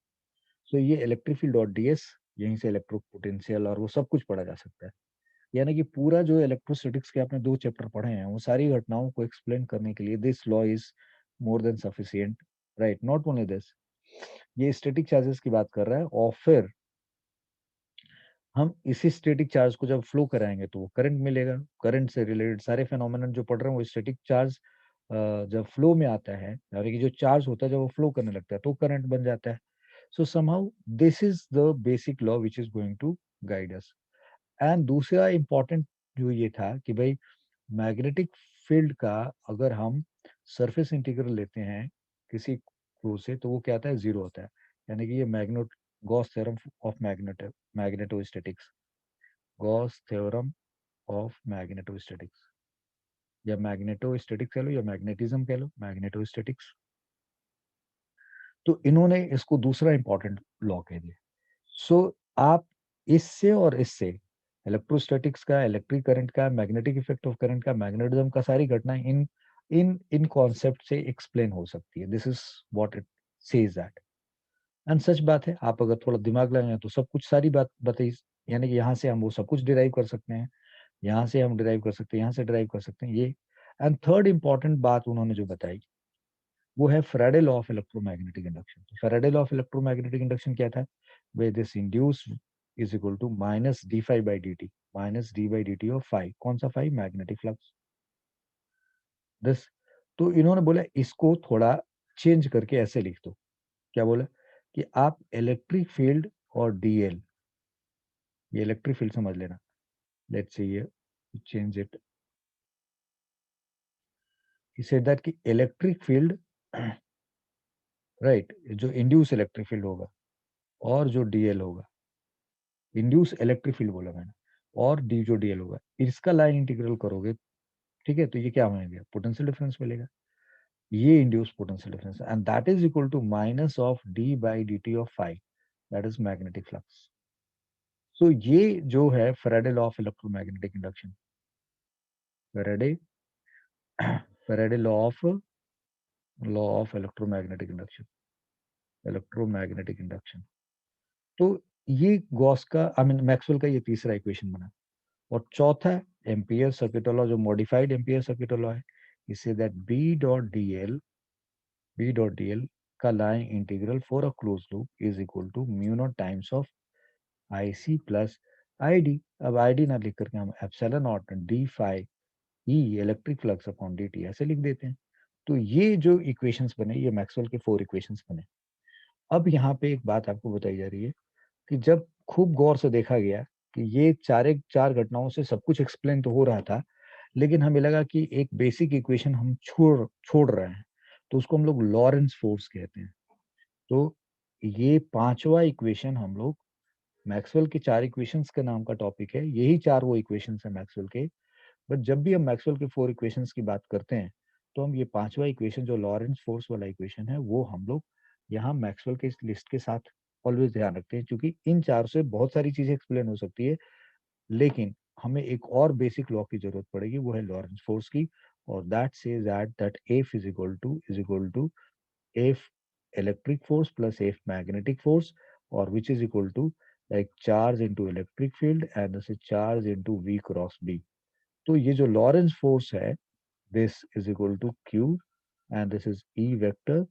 सो ये electric field dot D S, यहीं से इलेक्ट्रो पोटेंशियल और वो सब कुछ पढ़ा जा सकता है। यानी कि पूरा जो इलेक्ट्रोस्टैटिक्स के आपने दो चैप्टर पढ़े हैं, वो सारी घटनाओं को एक्सप्लेन करने के लिए this law is more than sufficient, right. Not only this, ये स्टैटिक चार्जेस की बात कर रहा है, और फिर हम इसी स्टैटिक चार्ज को जब फ्लो कराएंगे तो वो करंट मिलेगा। करंट से रिलेटेड सारे फेनोमेनन जो पढ़ रहे हैं वो स्टैटिक चार्ज जब फ्लो में आता है, यानी कि जो चार्ज होता है जब वो फ्लो करने लगता है तो करंट बन जाता है। So somehow this is the basic law which is going to guide us. And दूसरा इंपॉर्टेंट जो ये था कि भाई मैग्नेटिक फील्ड का अगर हम सरफेस इंटीग्रल लेते हैं किसी फ्लो से तो वो क्या आता है? जीरो होता है। यानी कि ये magnet Gauss theorem of magnetostatics Gauss theorem of magnetostatics, या मैग्नेटोस्टैटिक्स कह लो या मैग्नेटिज्म कह लो, मैग्नेटोस्टैटिक्स। तो इन्होंने इसको दूसरा इंपॉर्टेंट लॉ कह दिया। सो आप इससे और इससे इलेक्ट्रोस्टैटिक्स का, इलेक्ट्रिक करंट का, मैग्नेटिक इफेक्ट ऑफ करंट का, मैग्नेटिज्म का सारी घटनाएं इन इन इन कॉन्सेप्ट से एक्सप्लेन हो सकती है। This is what it says that. And such बात है, आप अगर थोड़ा दिमाग लगाएं तो सब कुछ सारी बात बताई, यानी कि यहाँ से हम वो सब कुछ डिराइव कर सकते हैं, यहाँ से हम डिराइव कर सकते हैं, यहाँ से डिराइव कर सकते हैं ये। एंड थर्ड इंपॉर्टेंट बात उन्होंने जो बताई वो है Faraday law of electromagnetic induction. Faraday law of electromagnetic induction क्या था? वे this induce is equal to minus d five by D t, minus d by D T of five. कौन सा फाइव? Magnetic flux this. तो इन्होंने बोला इसको थोड़ा चेंज करके ऐसे लिख दो। क्या बोला? कि आप इलेक्ट्रिक फील्ड और डीएल, ये इलेक्ट्रिक फील्ड समझ लेना, लेट्स से ये change it. he said that कि इलेक्ट्रिक फील्ड, राइट, जो इंड्यूस इलेक्ट्रिक फील्ड होगा और जो डीएल होगा, इंड्यूस इलेक्ट्रिक फील्ड बोला मैंने, और डी जो डीएल होगा, इसका लाइन इंटीग्रल करोगे, ठीक है, तो ये क्या मिलेगा? पोटेंशियल डिफरेंस मिलेगा। ये induce potential difference and that is equal to minus of d by D T of phi, that is magnetic flux. So ये जो है Faraday law of electromagnetic induction, Faraday Faraday law of electromagnetic induction, electromagnetic induction. तो ये Gauss का I mean Maxwell का ये तीसरा equation बना। और चौथा एम्पियर सर्किट लॉ, जो मॉडिफाइड एम्पियर सर्किट लॉ है, इससे that B dot D L का line integral for a close loop is equal to mu naught times of I C plus I D. अब I D ना लिख करके हम epsilon naught d phi E electric flux upon D t ऐसे लिख देते हैं। तो ये जो इक्वेशंस बने, ये मैक्सवेल के 4 इक्वेशंस बने। अब यहाँ पे एक बात आपको बताई जा रही है कि जब खूब गौर से देखा गया कि ये चार घटनाओं से सब कुछ एक्सप्लेन तो हो रहा था, लेकिन हमें लगा कि एक बेसिक इक्वेशन हम छोड़ छोड़ रहे हैं, तो उसको हम लोग लॉरेंस फोर्स कहते हैं। तो ये पांचवा इक्वेशन हम लोग, मैक्सवेल के 4 इक्वेशंस के नाम का टॉपिक है, यही 4 वो इक्वेशंस है मैक्सवेल के। बट जब भी हम मैक्सवेल के 4 इक्वेशंस की बात करते हैं, तो हम ये पांचवा इक्वेशन जो लॉरेंस फोर्स वाला इक्वेशन है, वो हम लोग यहाँ मैक्सवेल के इस लिस्ट के साथ ऑलवेज ध्यान रखते हैं, क्योंकि इन चार से बहुत सारी चीजें एक्सप्लेन हो सकती है, लेकिन हमें एक और बेसिक लॉ की जरूरत पड़ेगी, वो है लॉरेंस फोर्स की। और that says that F is equal to F electric force plus F magnetic force, और which is equal to like charge into electric field and this is charge into v cross B. तो ये जो Lorentz force है, this is equal to q and this is E vector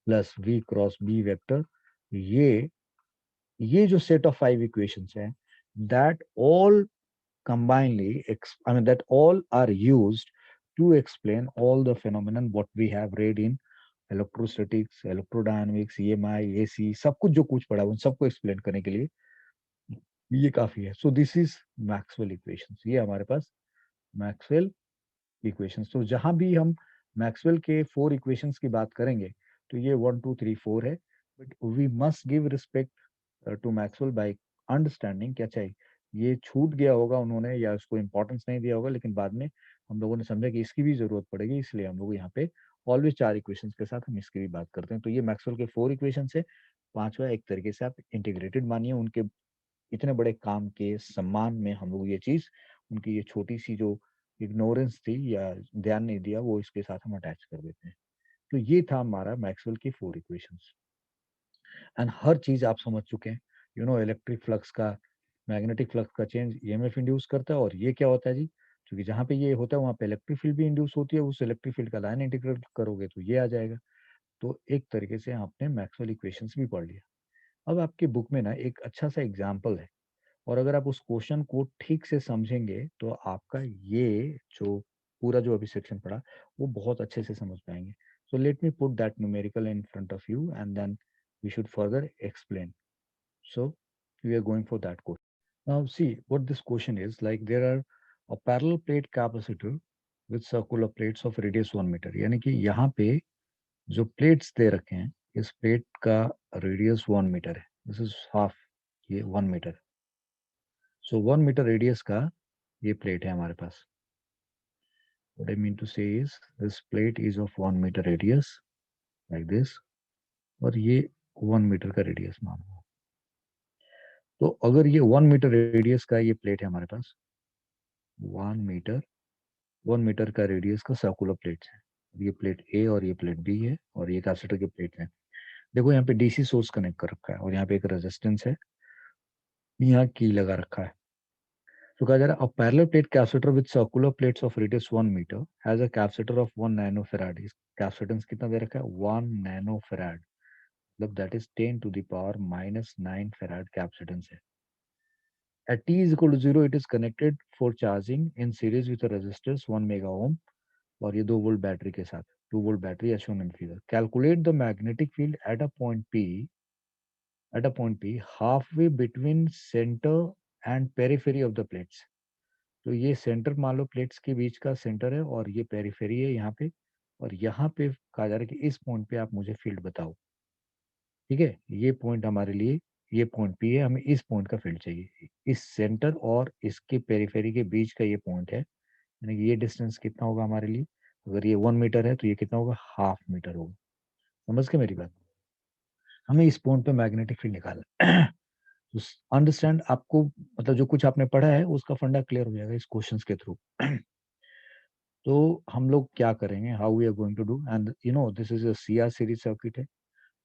plus v cross B vector. ये जो set of 5 equations हैं, that all combinedly I mean that all are used to explain all the phenomenon what we have read in electrostatics, electrodynamics, EMI, AC, सब कुछ जो कुछ पढ़ा उन सबको एक्सप्लेन करने के लिए ये काफी है। So this is Maxwell equations. ये हमारे पास मैक्सवेल इक्वेशंस। तो जहां भी हम मैक्सवेल के 4 इक्वेशंस की बात करेंगे, तो ये 1 2 3 4 है। But we must give respect to Maxwell by understanding क्या चाहिए, ये छूट गया होगा उन्होंने या उसको इंपॉर्टेंस नहीं दिया होगा, लेकिन बाद में हम लोगों ने समझा कि इसकी भी जरूरत पड़ेगी, इसलिए हम लोग यहाँ पे ऑलवेज 4 इक्वेशंस के साथ हम इसकी भी बात करते हैं। तो ये मैक्सवेल के 4 इक्वेशंस है। पांचवा एक तरीके से आप इंटीग्रेटेड मानिए, उनके इतने बड़े काम के सम्मान में हम लोग ये चीज, उनकी ये छोटी सी जो इग्नोरेंस थी या ध्यान नहीं दिया, वो इसके साथ हम अटैच कर देते हैं। तो ये था हमारा मैक्सवेल की 4 इक्वेशंस। एंड हर चीज आप समझ चुके हैं। इलेक्ट्रिक फ्लक्स का, मैग्नेटिक फ्लक्स का चेंज ईएमएफ इंड्यूस करता है, और ये क्या होता है जी, क्योंकि जहाँ पे ये होता है वहाँ पे इलेक्ट्रिक फील्ड भी इंड्यूस होती है, उस इलेक्ट्रिक फील्ड का लाइन इंटीग्रेट करोगे तो ये आ जाएगा। तो एक तरीके से आपने मैक्सवेल इक्वेशंस भी पढ़ लिया। अब आपकी बुक में ना एक अच्छा सा एग्जाम्पल है, और अगर आप उस क्वेश्चन को ठीक से समझेंगे तो आपका ये जो पूरा जो अभी सेक्शन पढ़ा, वो बहुत अच्छे से समझ पाएंगे। So let me put that numerical in front of you and then we should further explain. So we are going for that question. Now see what this question is like. There are a parallel plate capacitor with circular plates of radius 1 meter. यानी कि यहाँ पे जो plates दे रखे हैं, इस plate का radius 1 metre है। दिस इज हाफ, ये 1 मीटर। सो 1 मीटर रेडियस का ये प्लेट है हमारे पास। What I mean to say is this plate is of 1 meter radius like this, और ये 1 मीटर का रेडियस मान लो। तो अगर ये 1 मीटर रेडियस का ये प्लेट है हमारे पास, 1 मीटर, 1 मीटर का रेडियस का सर्कुलर प्लेट्स है। ये प्लेट ए और ये प्लेट बी है, और ये कैपेसिटर की प्लेट है। देखो यहाँ पे डीसी सोर्स कनेक्ट कर रखा है, और यहाँ पे एक रेजिस्टेंस है, यहाँ की लगा रखा है। तो कहा जा रहा है a parallel plate capacitor with circular plates of radius 1 meter has a capacitor of 1 nanofarad. इस कैपेसिटेंस कितना दे रखा है, 1 nanofarad, मतलब that is 10 to the power minus 9 farad capacitance है। At t is equal to 0, it is connected for charging in series with a resistance 1 mega ohm, और ये 2 volt battery के साथ, 2 volt battery as shown in figure. Calculate the magnetic field at a point P halfway between center and periphery of the plates. तो ये centre मान लो plates के बीच का centre है, और ये पेरिफेरी है यहाँ पे, और यहाँ पे कहा जा रहा है कि इस पॉइंट पे आप मुझे फील्ड बताओ। ठीक है, ये पॉइंट हमारे लिए, ये पॉइंट पी है, हमें इस पॉइंट का फील्ड चाहिए। इस सेंटर और इसके पेरिफेरी के बीच का ये पॉइंट है, यानी कि ये डिस्टेंस कितना होगा हमारे लिए, अगर ये 1 मीटर है तो ये कितना होगा, हाफ मीटर होगा। समझ के मेरी बात, हमें इस पॉइंट पे मैग्नेटिक फील्ड निकालना। तो अंडरस्टैंड आपको, मतलब जो कुछ आपने पढ़ा है उसका फंडा क्लियर हो जाएगा इस क्वेश्चंस के थ्रू। तो हम लोग क्या करेंगे, how we are going to do, and this is a CR series circuit है,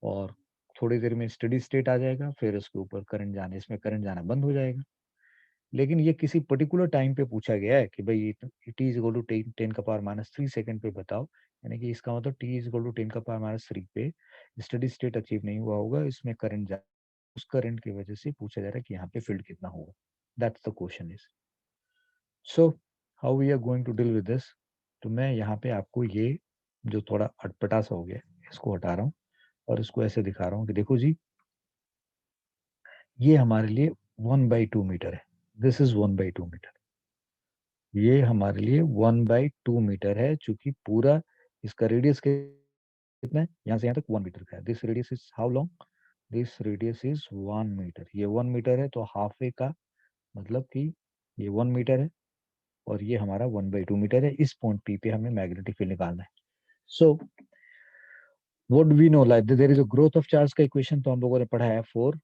और थोड़ी देर में स्टडी स्टेट आ जाएगा, फिर उसके ऊपर करंट जाने, इसमें करंट जाना बंद हो जाएगा। लेकिन ये किसी पर्टिकुलर टाइम पे पूछा गया है कि भाई t is equal to 10⁻³ second पे बताओ, यानी कि इसका मतलब टी इज इक्वल टू 10⁻³ पे स्टडी स्टेट अचीव नहीं हुआ होगा, इसमें करंट जा, उस करंट की वजह से पूछा जा रहा है कि यहाँ पे फील्ड कितना होगा। That's the question is. So how we are going to deal with this. तो मैं यहाँ पे आपको ये जो थोड़ा अटपटा सा हो गया इसको हटा रहा हूँ और इसको ऐसे दिखा रहा हूँ कि देखो जी, ये हमारे लिए 1/2 मीटर है। This is 1/2 metre. ये हमारे लिए 1/2 मीटर है, चूंकि पूरा इसका रेडियस कितना है, यहाँ से यहाँ तक 1 मीटर का है। This radius is how long, this radius is 1 metre. ये 1 मीटर है, तो हाफ ए का मतलब कि ये 1 मीटर है और ये हमारा 1/2 मीटर है। इस पॉइंट पी पे हमें मैग्नेटिक फील्ड निकालना है। So what we know, like there is a growth of charge का इक्वेशन, तो हम लोगों ने पढ़ा है for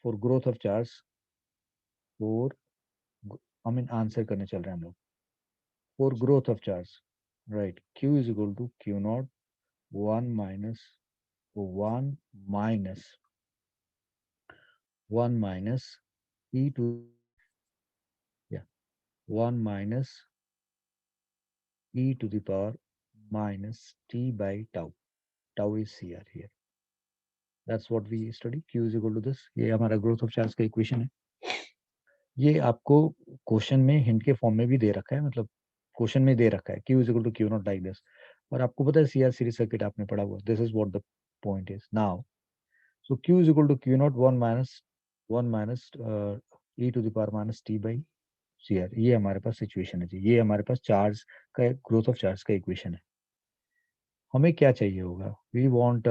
growth of charge, for हम इन आंसर करने चल रहे हैं हम लोग। For growth of charge, right, Q is equal to Q naught 1 minus 1 minus e to, या 1 minus e to the power minus t by tau. Tau is CR here. That's what we study. Q is equal to this. ये हमारा growth of charge का equation है। ये आपको question में hint के form में भी दे रखा है, मतलब क्वेश्चन में दे रखा है Q is equal to Q not like this. और आपको पता है CR सीरीज सर्किट आपने पढ़ा हुआ। This is what the point is now. So Q is equal to Q not 1 minus e to the power minus t by CR। ये हमारे पास situation है जी, ये हमारे पास चार्ज का ग्रोथ ऑफ चार्ज का इक्वेशन है। हमें क्या चाहिए होगा, वी वांट,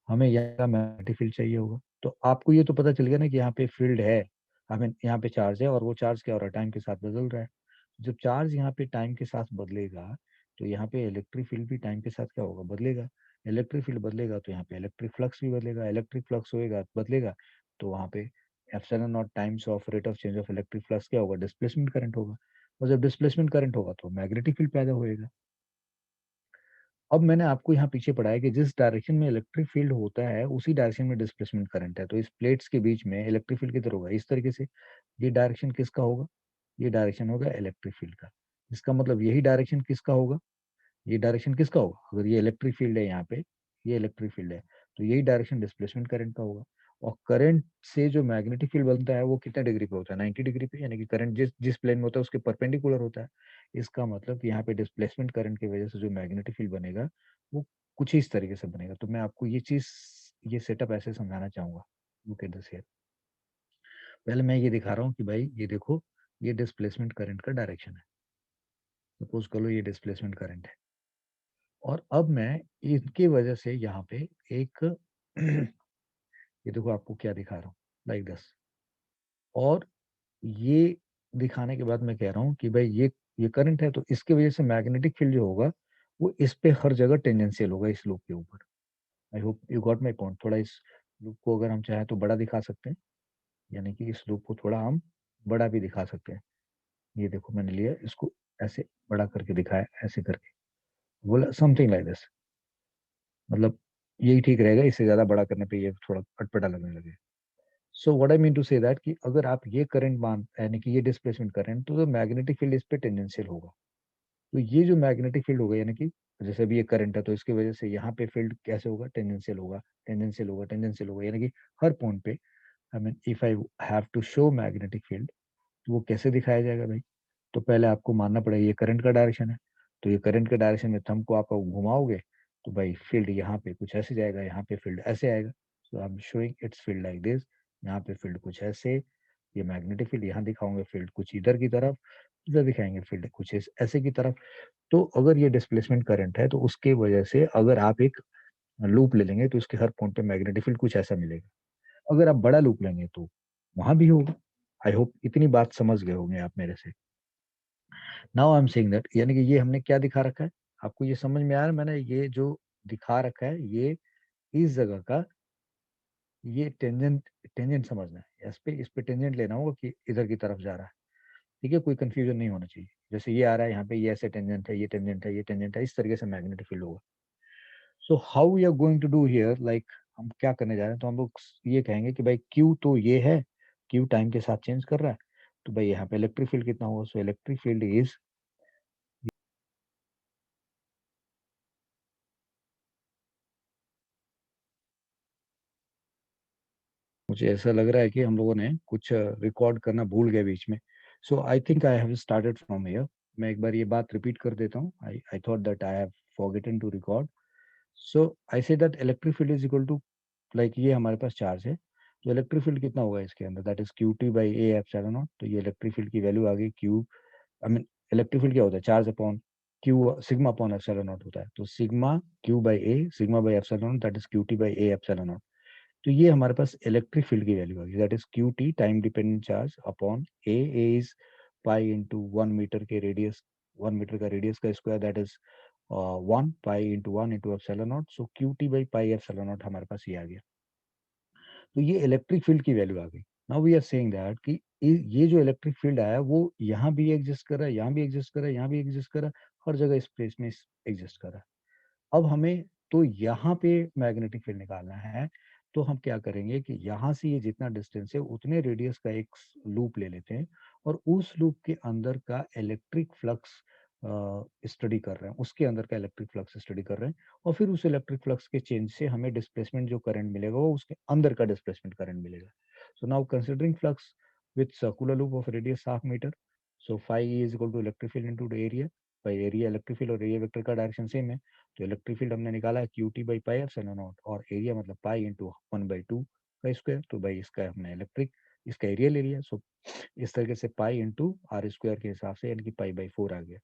हमें यहाँ मैग्नेटिक फील्ड चाहिए होगा। तो आपको ये तो पता चल गया ना कि यहाँ पे फील्ड है, हमें यहाँ पे चार्ज है और वो चार्ज क्या हो रहा है, टाइम के साथ बदल रहा है। जब चार्ज यहाँ पे टाइम के साथ बदलेगा तो यहाँ पे इलेक्ट्रिक फील्ड भी टाइम के साथ क्या होगा, बदलेगा। इलेक्ट्रिक फील्ड बदलेगा तो यहाँ पे इलेक्ट्रिक फ्लक्स भी बदलेगा। इलेक्ट्रिक फ्लक्स होएगा, बदलेगा, तो वहाँ पे epsilon naught times of rate of change of electric flux क्या होगा, डिस्प्लेसमेंट करंट होगा। और जब डिस्प्लेसमेंट करंट होगा तो मैग्नेटिक फील्ड पैदा होएगा। अब मैंने आपको यहाँ पीछे पढ़ाया कि जिस डायरेक्शन में इलेक्ट्रिक फील्ड होता है उसी डायरेक्शन में डिस्प्लेसमेंट करंट है। तो इस प्लेट्स के बीच में इलेक्ट्रिक फील्ड किधर होगा, इस तरीके से। ये डायरेक्शन किसका होगा, ये डायरेक्शन होगा इलेक्ट्रिक फील्ड का। इसका मतलब यही डायरेक्शन किसका होगा, ये डायरेक्शन किसका होगा, अगर ये इलेक्ट्रिक फील्ड है यहाँ पे, ये इलेक्ट्रिक फील्ड है, तो यही डायरेक्शन डिस्प्लेसमेंट करंट का होगा। और करंट से जो मैग्नेटिक फील्ड बनता है वो कितने डिग्री पे होता है, 90 डिग्री पे, यानी कि करंट जिस जिस प्लेन में होता है उसके परपेंडिकुलर होता है। इसका मतलब कि यहाँ पे डिस्प्लेसमेंट करंट की वजह से जो मैग्नेटिक फील्ड बनेगा वो कुछ ही इस तरीके से बनेगा। तो मैं आपको ये चीज, ये सेटअप ऐसे समझाना चाहूंगा। Look at this here. पहले मैं ये दिखा रहा हूँ कि भाई ये देखो, ये डिस्प्लेसमेंट करंट का डायरेक्शन है। सपोज करो ये डिस्प्लेसमेंट करंट है, और अब मैं इनकी वजह से यहाँ पे एक ये देखो आपको क्या दिखा रहा हूँ, लाइक दिस। और ये दिखाने के बाद मैं कह रहा हूँ कि भाई ये करंट है, तो इसकी वजह से मैग्नेटिक फील्ड जो होगा वो इस पे हर जगह टेंजेंशियल होगा, इस लूप के ऊपर। आई hope you got my point. थोड़ा इस लूप को अगर हम चाहें तो बड़ा दिखा सकते हैं, यानी कि इस लूप को थोड़ा हम बड़ा भी दिखा सकते हैं। ये देखो मैंने लिया इसको, ऐसे बड़ा करके दिखाया, ऐसे करके बोला समथिंग लाइक दिस। मतलब यही ठीक रहेगा, इससे ज्यादा बड़ा करने पे ये थोड़ा अटपटा लगने लगे। So what I mean to say that कि अगर आप ये करंट मान, यानी कि ये डिस्प्लेसमेंट करंट, तो मैग्नेटिक फील्ड इस पे टेंजेंशियल होगा। तो ये जो मैग्नेटिक फील्ड होगा, यानी कि जैसे अभी ये करंट है तो इसकी वजह से यहाँ पे फील्ड कैसे होगा, टेंजेंशियल होगा, टेंजेंशियल होगा, टेंजेंशियल होगा, यानी कि हर पॉइंट पे। I mean if I have to show magnetic field, तो वो कैसे दिखाया जाएगा भाई। तो पहले आपको मानना पड़ेगा ये करंट का डायरेक्शन है, तो ये करंट के डायरेक्शन में थंब को आप घुमाओगे तो भाई फील्ड यहाँ पे कुछ ऐसे जाएगा, यहाँ पे फील्ड ऐसे आएगा। So I am showing its field like this. यहाँ पे फील्ड कुछ ऐसे, ये मैग्नेटिक फील्ड, यहाँ दिखाओगे फील्ड कुछ इधर की तरफ, इधर दिखाएंगे फील्ड कुछ ऐसे की तरफ। तो अगर ये डिस्प्लेसमेंट करंट है तो उसके वजह से अगर आप एक लूप ले लेंगे तो इसके हर पॉइंट पे मैग्नेटिक फील्ड कुछ ऐसा मिलेगा। अगर आप बड़ा लूप लेंगे तो वहां भी होगा। आई होप इतनी बात समझ गए होंगे आप मेरे से। Now I am saying that, यानी कि ये हमने क्या दिखा रखा है, आपको ये समझ में आ रहा है। मैंने ये जो दिखा रखा है ये इस जगह का, ये टेंजेंट, टेंजेंट समझना है, इस पे टेंजेंट लेना होगा कि इधर की तरफ जा रहा है। ठीक है, कोई कंफ्यूजन नहीं होना चाहिए। जैसे ये आ रहा है यहाँ पे, ये ऐसे टेंजेंट है, ये टेंजेंट है, ये टेंजेंट है, इस तरीके से मैग्नेटिक फील्ड होगा। So how we are going to do here, like हम क्या करने जा रहे हैं, तो हम लोग ये कहेंगे कि भाई क्यू तो ये है, क्यू टाइम के साथ चेंज कर रहा है, तो भाई यहाँ पे इलेक्ट्रिक फील्ड कितना होगा, सो इलेक्ट्रिक फील्ड इज, मुझे ऐसा लग रहा है कि हम लोगों ने कुछ रिकॉर्ड करना भूल गए बीच में। So I think I have started from here. मैं एक बार ये बात रिपीट कर देता हूँ। I I thought that I have forgotten to record. So I say that electric field is equal to, like ये हमारे पास चार्ज है, तो इलेक्ट्रिक फील्ड कितना होगा इसके अंदर, that is Q t by A epsilon not. तो ये इलेक्ट्रिक फील्ड की वैल्यू आ गई, Q, I mean electric field क्या होता है, charge upon Q, sigma upon epsilon not होता है, तो sigma Q by A, sigma by epsilon not, that is Q t by A epsilon not. तो ये हमारे पास इलेक्ट्रिक फील्ड की वैल्यू आ गई, that is Q T time dependent charge upon A, is pi into 1 metre के radius, 1 metre का radius का square, that is 1 pi into 1 into epsilon naught. So Q t by pi epsilon naught हमारे पास ये आ गया। तो ये इलेक्ट्रिक फील्ड की वैल्यू आ गई। Now we are saying that कि ये जो इलेक्ट्रिक फील्ड आया वो यहाँ भी एग्जिस्ट कर रहा है, यहाँ भी एग्जिस्ट कर रहा है, यहाँ भी एग्जिस्ट कर रहा है, हर जगह इस प्लेस में एग्जिस्ट कर रहा है। अब हमें तो यहाँ पे मैग्नेटिक फील्ड निकालना है, तो हम क्या करेंगे कि यहाँ से ये जितना डिस्टेंस है उतने रेडियस का एक लूप ले लेते हैं, और उस लूप के अंदर का इलेक्ट्रिक फ्लक्स स्टडी कर रहे हैं, उसके अंदर का इलेक्ट्रिक फ्लक्स स्टडी कर रहे हैं, और फिर उस इलेक्ट्रिक फ्लक्स के चेंज से हमें डिस्प्लेसमेंट जो करंट मिलेगा वो उसके अंदर का डिस्प्लेसमेंट करंट मिलेगा। So now considering flux with circular loop of radius half metre, so phi is equal to electric field into area, भाई एरिया इलेक्ट्रिक फील्ड और एरिया वेक्टर का डायरेक्शन सेम है, तो इलेक्ट्रिक फील्ड हमने निकाला है q t by pi epsilon naught, और area मतलब पाई इंटू 1/2 का स्क्वायर, तो भाई इसका हमने इलेक्ट्रिक, इसका एरिया ले लिया। सो इस तरीके से पाई इंटू आर स्क्वायर के हिसाब से, यानी कि पाई बाई 4 आ गया,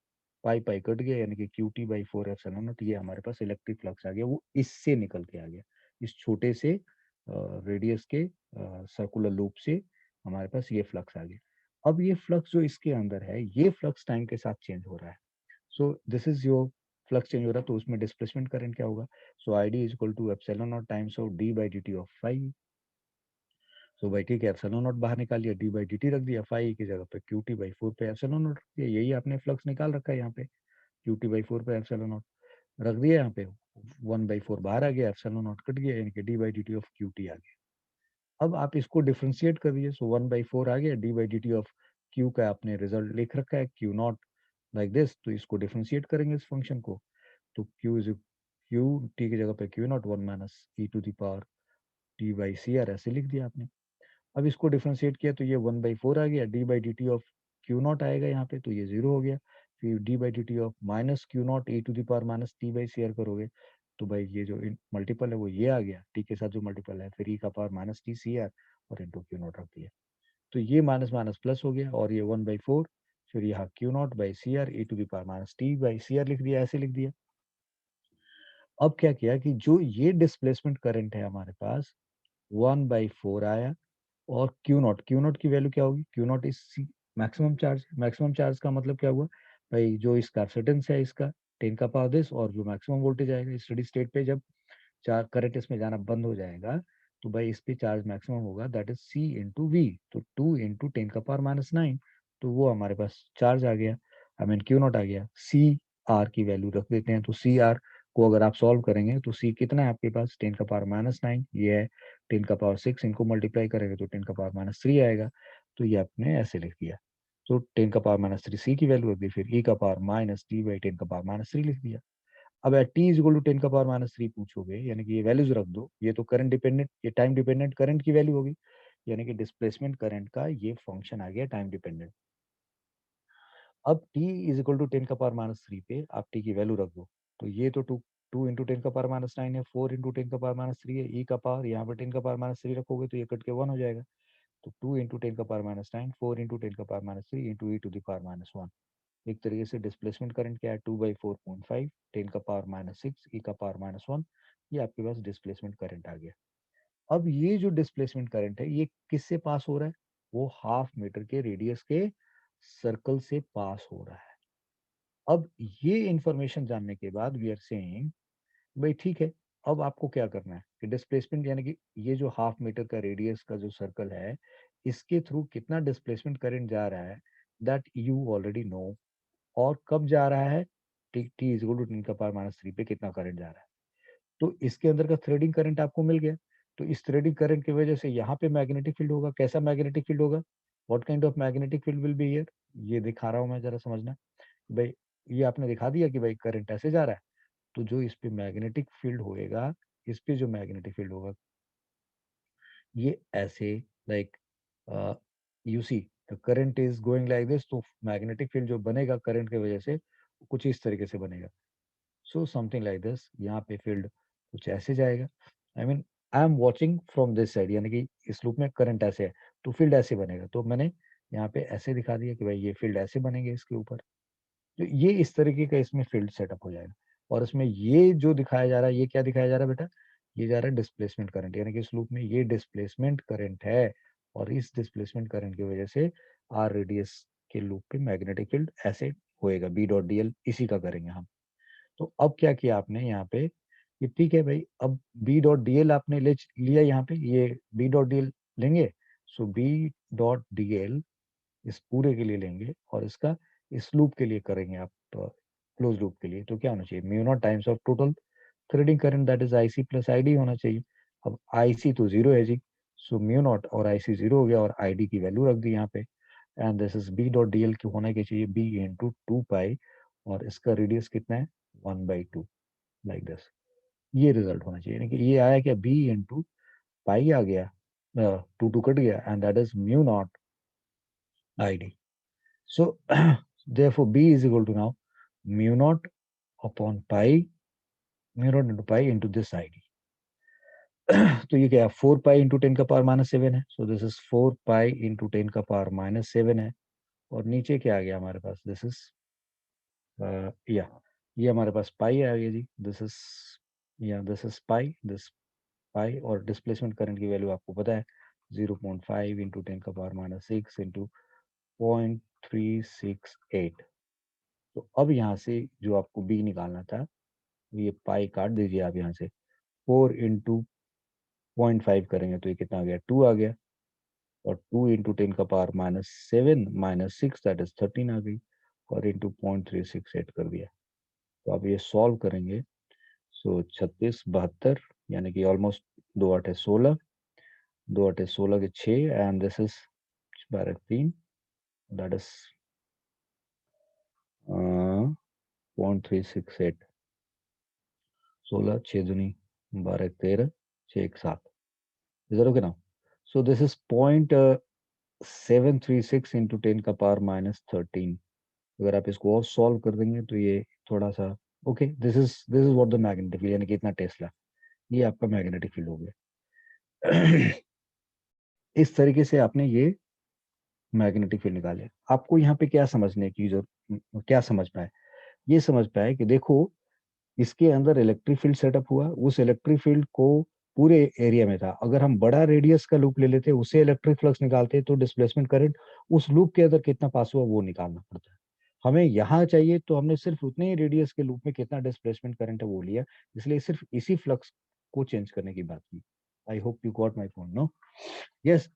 पाई पाई कट गया, यानी कि Q t by 4 epsilon not, ये हमारे पास इलेक्ट्रिक फ्लक्स आ गया, वो इससे निकल के आ गया, इस छोटे से रेडियस के सर्कुलर लूप से हमारे पास ये फ्लक्स आ गया। अब ये फ्लक्स जो इसके अंदर है, ये फ्लक्स टाइम के साथ चेंज हो रहा है। So this is your flux change हो रहा है, तो उसमें डिस्प्लेसमेंट करंट क्या होगा, so I D is equal to epsilon naught times of d by D T of phi. So भाई ठीक है, एप्सिलॉन नॉट बाहर निकाल लिया, डी बाई डी टी रख दिया, फाई की जगह पे क्यू टी बाई 4 पे एप्सिलॉन नॉट रख दिया, यही आपने फ्लक्स निकाल रखा है यहाँ पे, क्यू टी बाई 4 पे एप्सिलॉन नॉट रख दिया, यहाँ पे 1/4 बाहर आ गया, एप्सिलॉन नॉट कट गया, यानी कि d by D T of Q t आ गया। अब आप इसको डिफ्रेंशिएट कर दिए, सो 1/4 आ गया, D by D T of Q का आपने रिजल्ट लिख रखा है क्यू नॉट लाइक दिस, तो इसको डिफ्रेंशिएट करेंगे इस फंक्शन को, तो क्यू इज, क्यू टी की जगह पे q naught 1 - e⁻ t by C R ऐसे लिख दिया आपने। अब इसको डिफ्रेंशिएट किया तो ये 1/4 आ गया, D by D T of q naught आएगा यहाँ पे, तो ये जीरो हो गया, फिर d by D T of minus q naught e⁻ t by C R करोगे, तो भाई ये जो मल्टीपल है वो ये आ गया, टी के साथ जो मल्टीपल है, फिर e⁻ और इंटू क्यू नॉट रख दिया, तो ये माइनस माइनस प्लस हो गया, और ये 1/4, फिर यहाँ q naught by C R e⁻ लिख दिया, ऐसे लिख दिया। अब क्या किया कि जो ये डिस्प्लेसमेंट करंट है हमारे पास 1/4 आया, और क्यू नॉट की वैल्यू क्या होगी, Q not is maximum charge, maximum charge का मतलब क्या हुआ, भाई जो इसका कैपेसिटेंस है इसका 10⁻⁻⁻, और जो मैक्सिमम वोल्टेज आएगा स्टडी स्टेट पे, जब चार्ज करंट इसमें जाना बंद हो जाएगा, तो भाई इस पे चार्ज मैक्सिमम होगा, that is C into V, तो 2 × 10⁻⁹, तो वो हमारे पास चार्ज आ गया, आई मीन क्यू नॉट आ गया। सी आर की वैल्यू रख देते हैं, तो सी आर को अगर आप सॉल्व करेंगे तो सी कितना है आपके पास, 10⁻⁹ ये है, 10⁻6 इनको मल्टीप्लाई करेंगे तो 10⁻³ आएगा, तो ये आपने ऐसे लिख दिया, तो 10⁻³ सी की वैल्यू रख दी, फिर e⁻t/10⁻³ लिख दिया। अब at t is equal to 10⁻³ पूछोगे, यानी कि ये वैल्यूज रख दो, ये तो करंट डिपेंडेंट, ये टाइम डिपेंडेंट करंट की वैल्यू होगी, यानी कि डिस्प्लेसमेंट करंट का ये फंक्शन आ गया टाइम डिपेंडेंट। अब t इज इक्वल टू 10⁻³ पे आप t की वैल्यू रख दो, तो ये तो टू, 2 × 10⁻⁹ है, 4 × 10⁻³ है, e का पावर यहाँ पे 10⁻³ रखोगे तो ये कट के 1 हो जाएगा, तो 2 × 10⁻⁹ 4 × 10⁻³ एक तरीके से डिस्प्लेसमेंट करंट क्या है, 2/4.5 10⁻⁶ e⁻1, ये आपके पास डिस्प्लेसमेंट करंट आ गया। अब ये जो डिस्प्लेसमेंट करंट है ये किससे पास हो रहा है, वो हाफ मीटर के रेडियस के सर्कल से पास हो रहा है। अब ये इंफॉर्मेशन जानने के बाद वी आर सेइंग, भाई ठीक है, अब आपको क्या करना है कि डिस्प्लेसमेंट, यानी कि ये जो हाफ मीटर का रेडियस का जो सर्कल है, इसके थ्रू कितना डिस्प्लेसमेंट करंट जा रहा है, दैट यू ऑलरेडी नो, और कब जा रहा है, t t is equal to 10⁻³ पे कितना करंट जा रहा है। तो इसके अंदर का थ्रेडिंग करंट आपको मिल गया। तो इस थ्रेडिंग करंट की वजह से यहाँ पे मैग्नेटिक फील्ड होगा। कैसा मैग्नेटिक फील्ड होगा? What kind of magnetic field will be here? ये दिखा रहा हूँ मैं, जरा समझना भाई। ये आपने दिखा दिया कि भाई करंट ऐसे जा रहा है, तो जो इस पे मैग्नेटिक फील्ड होएगा, इस पे जो मैग्नेटिक फील्ड होगा ये ऐसे, like you see the current is going like this, तो मैग्नेटिक फील्ड जो बनेगा करंट की वजह से कुछ इस तरीके से बनेगा। सो समथिंग लाइक दिस, यहाँ पे फील्ड कुछ ऐसे जाएगा। I mean I am watching from this side, यानी कि इस लूप में करंट ऐसे है तो फील्ड ऐसे बनेगा। तो मैंने यहाँ पे ऐसे दिखा दिया कि भाई ये फील्ड ऐसे बनेंगे इसके ऊपर। तो ये इस तरीके का इसमें फील्ड सेटअप हो जाएगा। और इसमें ये जो दिखाया जा रहा है, ये क्या दिखाया जा रहा है बेटा? ये जा रहा है डिस्प्लेसमेंट करंट, यानी कि इस लूप में ये डिस्प्लेसमेंट करंट है। और इस डिस्प्लेसमेंट करंट की वजह से आर रेडियस के लूप पे मैग्नेटिक फील्ड ऐसे होएगा। बी डॉट डी एल इसी का करेंगे हम। तो अब क्या किया आपने यहाँ पे, ये ठीक है भाई, अब बी डॉट डी एल आपने ले लिया यहाँ पे, ये बी डॉट डी एल लेंगे। सो बी डॉट डी एल इस पूरे के लिए लेंगे और इसका इस लूप के लिए करेंगे आप, क्लोज लूप के लिए। तो क्या होना चाहिए? Mu naught times of total threading current, that is IC plus ID होना चाहिए। अब आईसी तो जीरो है जी, सो म्यू नॉट और आईसी जीरो हो गया और आईडी की वैल्यू रख दी यहाँ पे। And this is B dot D l की होना क्या चाहिए? बी इंटू टू पाई, और इसका रेडियस कितना है? 1/2, लाइक दिस। ये रिजल्ट होना चाहिए, यानी कि ये आया क्या? बी इंटू पाई आ गया, टू टू कट गया, and that is mu not ID. So therefore B is equal to now mu naught upon pi, mu naught into pi into this ID. तो ये क्या है? 4 पाई इंटू 10 का power minus 7 है। So this is 4 pi into 10 का power minus 7 है। और नीचे क्या आ गया हमारे पास? दिस इज या ये हमारे पास पाई आ गया जी। दिस इज या this is pi, this pi. और डिस्प्लेसमेंट करंट की वैल्यू आपको पता है 0.5 इंटू 10 का पावर माइनस 6 इंटू 0.368। तो अब यहाँ से जो आपको बी निकालना था, ये पाई काट दीजिए आप यहाँ से। 4 इंटू 0.5 करेंगे तो ये कितना आ गया? 2 आ गया। और 2 इंटू 10 का power minus 7 minus 6 that is 13 आ गई। और इंटू 0.368 कर दिया। तो आप ये सॉल्व करेंगे। सो 36 72, यानी कि ऑलमोस्ट 2 8 16, 2 8 16 के 6, and this is 12 3, that is 0.368। 16 6 दूनी 12 13, 6 1 7। Is that okay now? So this is 0.736 into 10 का पावर माइनस 13। अगर आप इसको और सॉल्व कर देंगे तो ये थोड़ा सा okay, this is what the magnetic field, यानी कि इतना टेस्ला, ये आपका मैग्नेटिक फील्ड हो गया। इस तरीके से आपने ये मैग्नेटिक फील्ड निकाले। आपको यहाँ पे क्या समझने की जो क्या समझ पाए? ये समझ पाए कि देखो, इसके अंदर इलेक्ट्रिक फील्ड सेटअप हुआ। उस इलेक्ट्रिक फील्ड को पूरे एरिया में था। अगर हम बड़ा रेडियस का लूप ले लेते, उससे इलेक्ट्रिक फ्लक्स निकालते, तो डिस्प्लेसमेंट करंट उस लूप के अंदर कितना पास हुआ वो निकालना पड़ता है। हमें यहाँ चाहिए तो हमने सिर्फ उतने ही रेडियस के लूप में कितना डिस्प्लेसमेंट करंट है वो लिया, इसलिए सिर्फ इसी फ्लक्स को चेंज करने की बात की। I hope you got my point, no? Yes.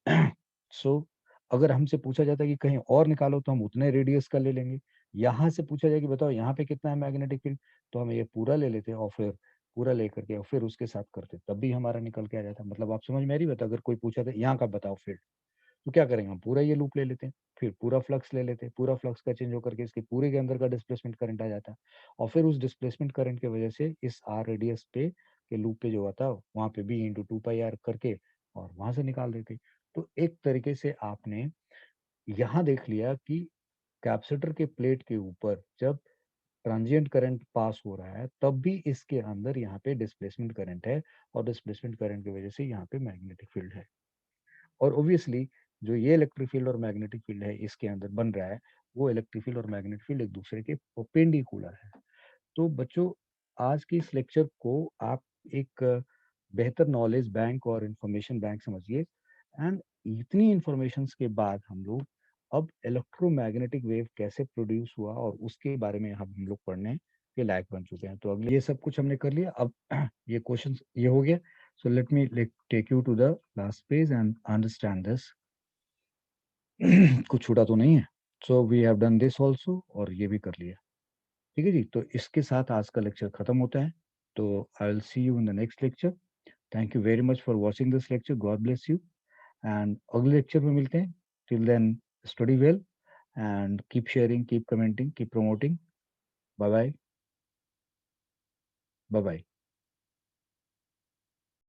So अगर हमसे पूछा जाता है कि कहीं और निकालो तो हम उतने रेडियस का ले लेंगे। यहाँ से पूछा जाए कि बताओ यहाँ पे कितना है मैग्नेटिक फील्ड, तो हम ये पूरा ले लेते हैं और फिर पूरा लेकर के और फिर उसके साथ करते, तब भी हमारा निकल के आ जाता। मतलब आप समझ में आ रही बात? अगर कोई पूछा था यहाँ का बताओ फील्ड, तो क्या करेंगे? हम पूरा ये लूप ले लेते हैं, फिर पूरा फ्लक्स ले लेते हैं, पूरा फ्लक्स का चेंज होकर के इसके पूरे के अंदर का डिस्प्लेसमेंट करंट आ जाता है। और फिर उस डिस्प्लेसमेंट करंट की वजह से इस आर रेडियस पे के लूप पे जो आता है वहां पे B into two pi r करके और वहां से निकाल देते। तो एक तरीके से आपने यहाँ देख लिया कि कैपेसिटर के प्लेट के ऊपर जब ट्रांजिएंट करंट पास हो रहा है तब भी इसके अंदर यहाँ पे डिस्प्लेसमेंट करंट है। और डिस्प्लेसमेंट करंट की वजह से यहाँ पे मैग्नेटिक फील्ड है। और ऑब्वियसली जो ये इलेक्ट्रिक फील्ड और मैग्नेटिक फील्ड है इसके अंदर बन रहा है, वो इलेक्ट्रिक फील्ड और मैग्नेटिक फील्ड एक दूसरे के परपेंडिकुलर है। तो बच्चों, आज के इस लेक्चर को आप एक बेहतर नॉलेज बैंक और इंफॉर्मेशन बैंक समझिए। एंड इतनी इंफॉर्मेशन के बाद हम लोग अब इलेक्ट्रोमैग्नेटिक वेव कैसे प्रोड्यूस हुआ और उसके बारे में हम लोग पढ़ने के लायक बन चुके हैं। तो अगले ये सब कुछ हमने कर लिया। अब ये क्वेश्चन ये हो गया। So let me take you to the last page and understand this. कुछ छूटा तो नहीं है? So we have done this also, और ये भी कर लिया। ठीक है जी। तो इसके साथ आज का लेक्चर खत्म होता है। तो I will see you in the next lecture. Thank you very much for watching this lecture. God bless you and अगले लेक्चर में मिलते हैं। Till then study well and keep sharing, keep commenting, keep promoting. Bye bye. Bye bye.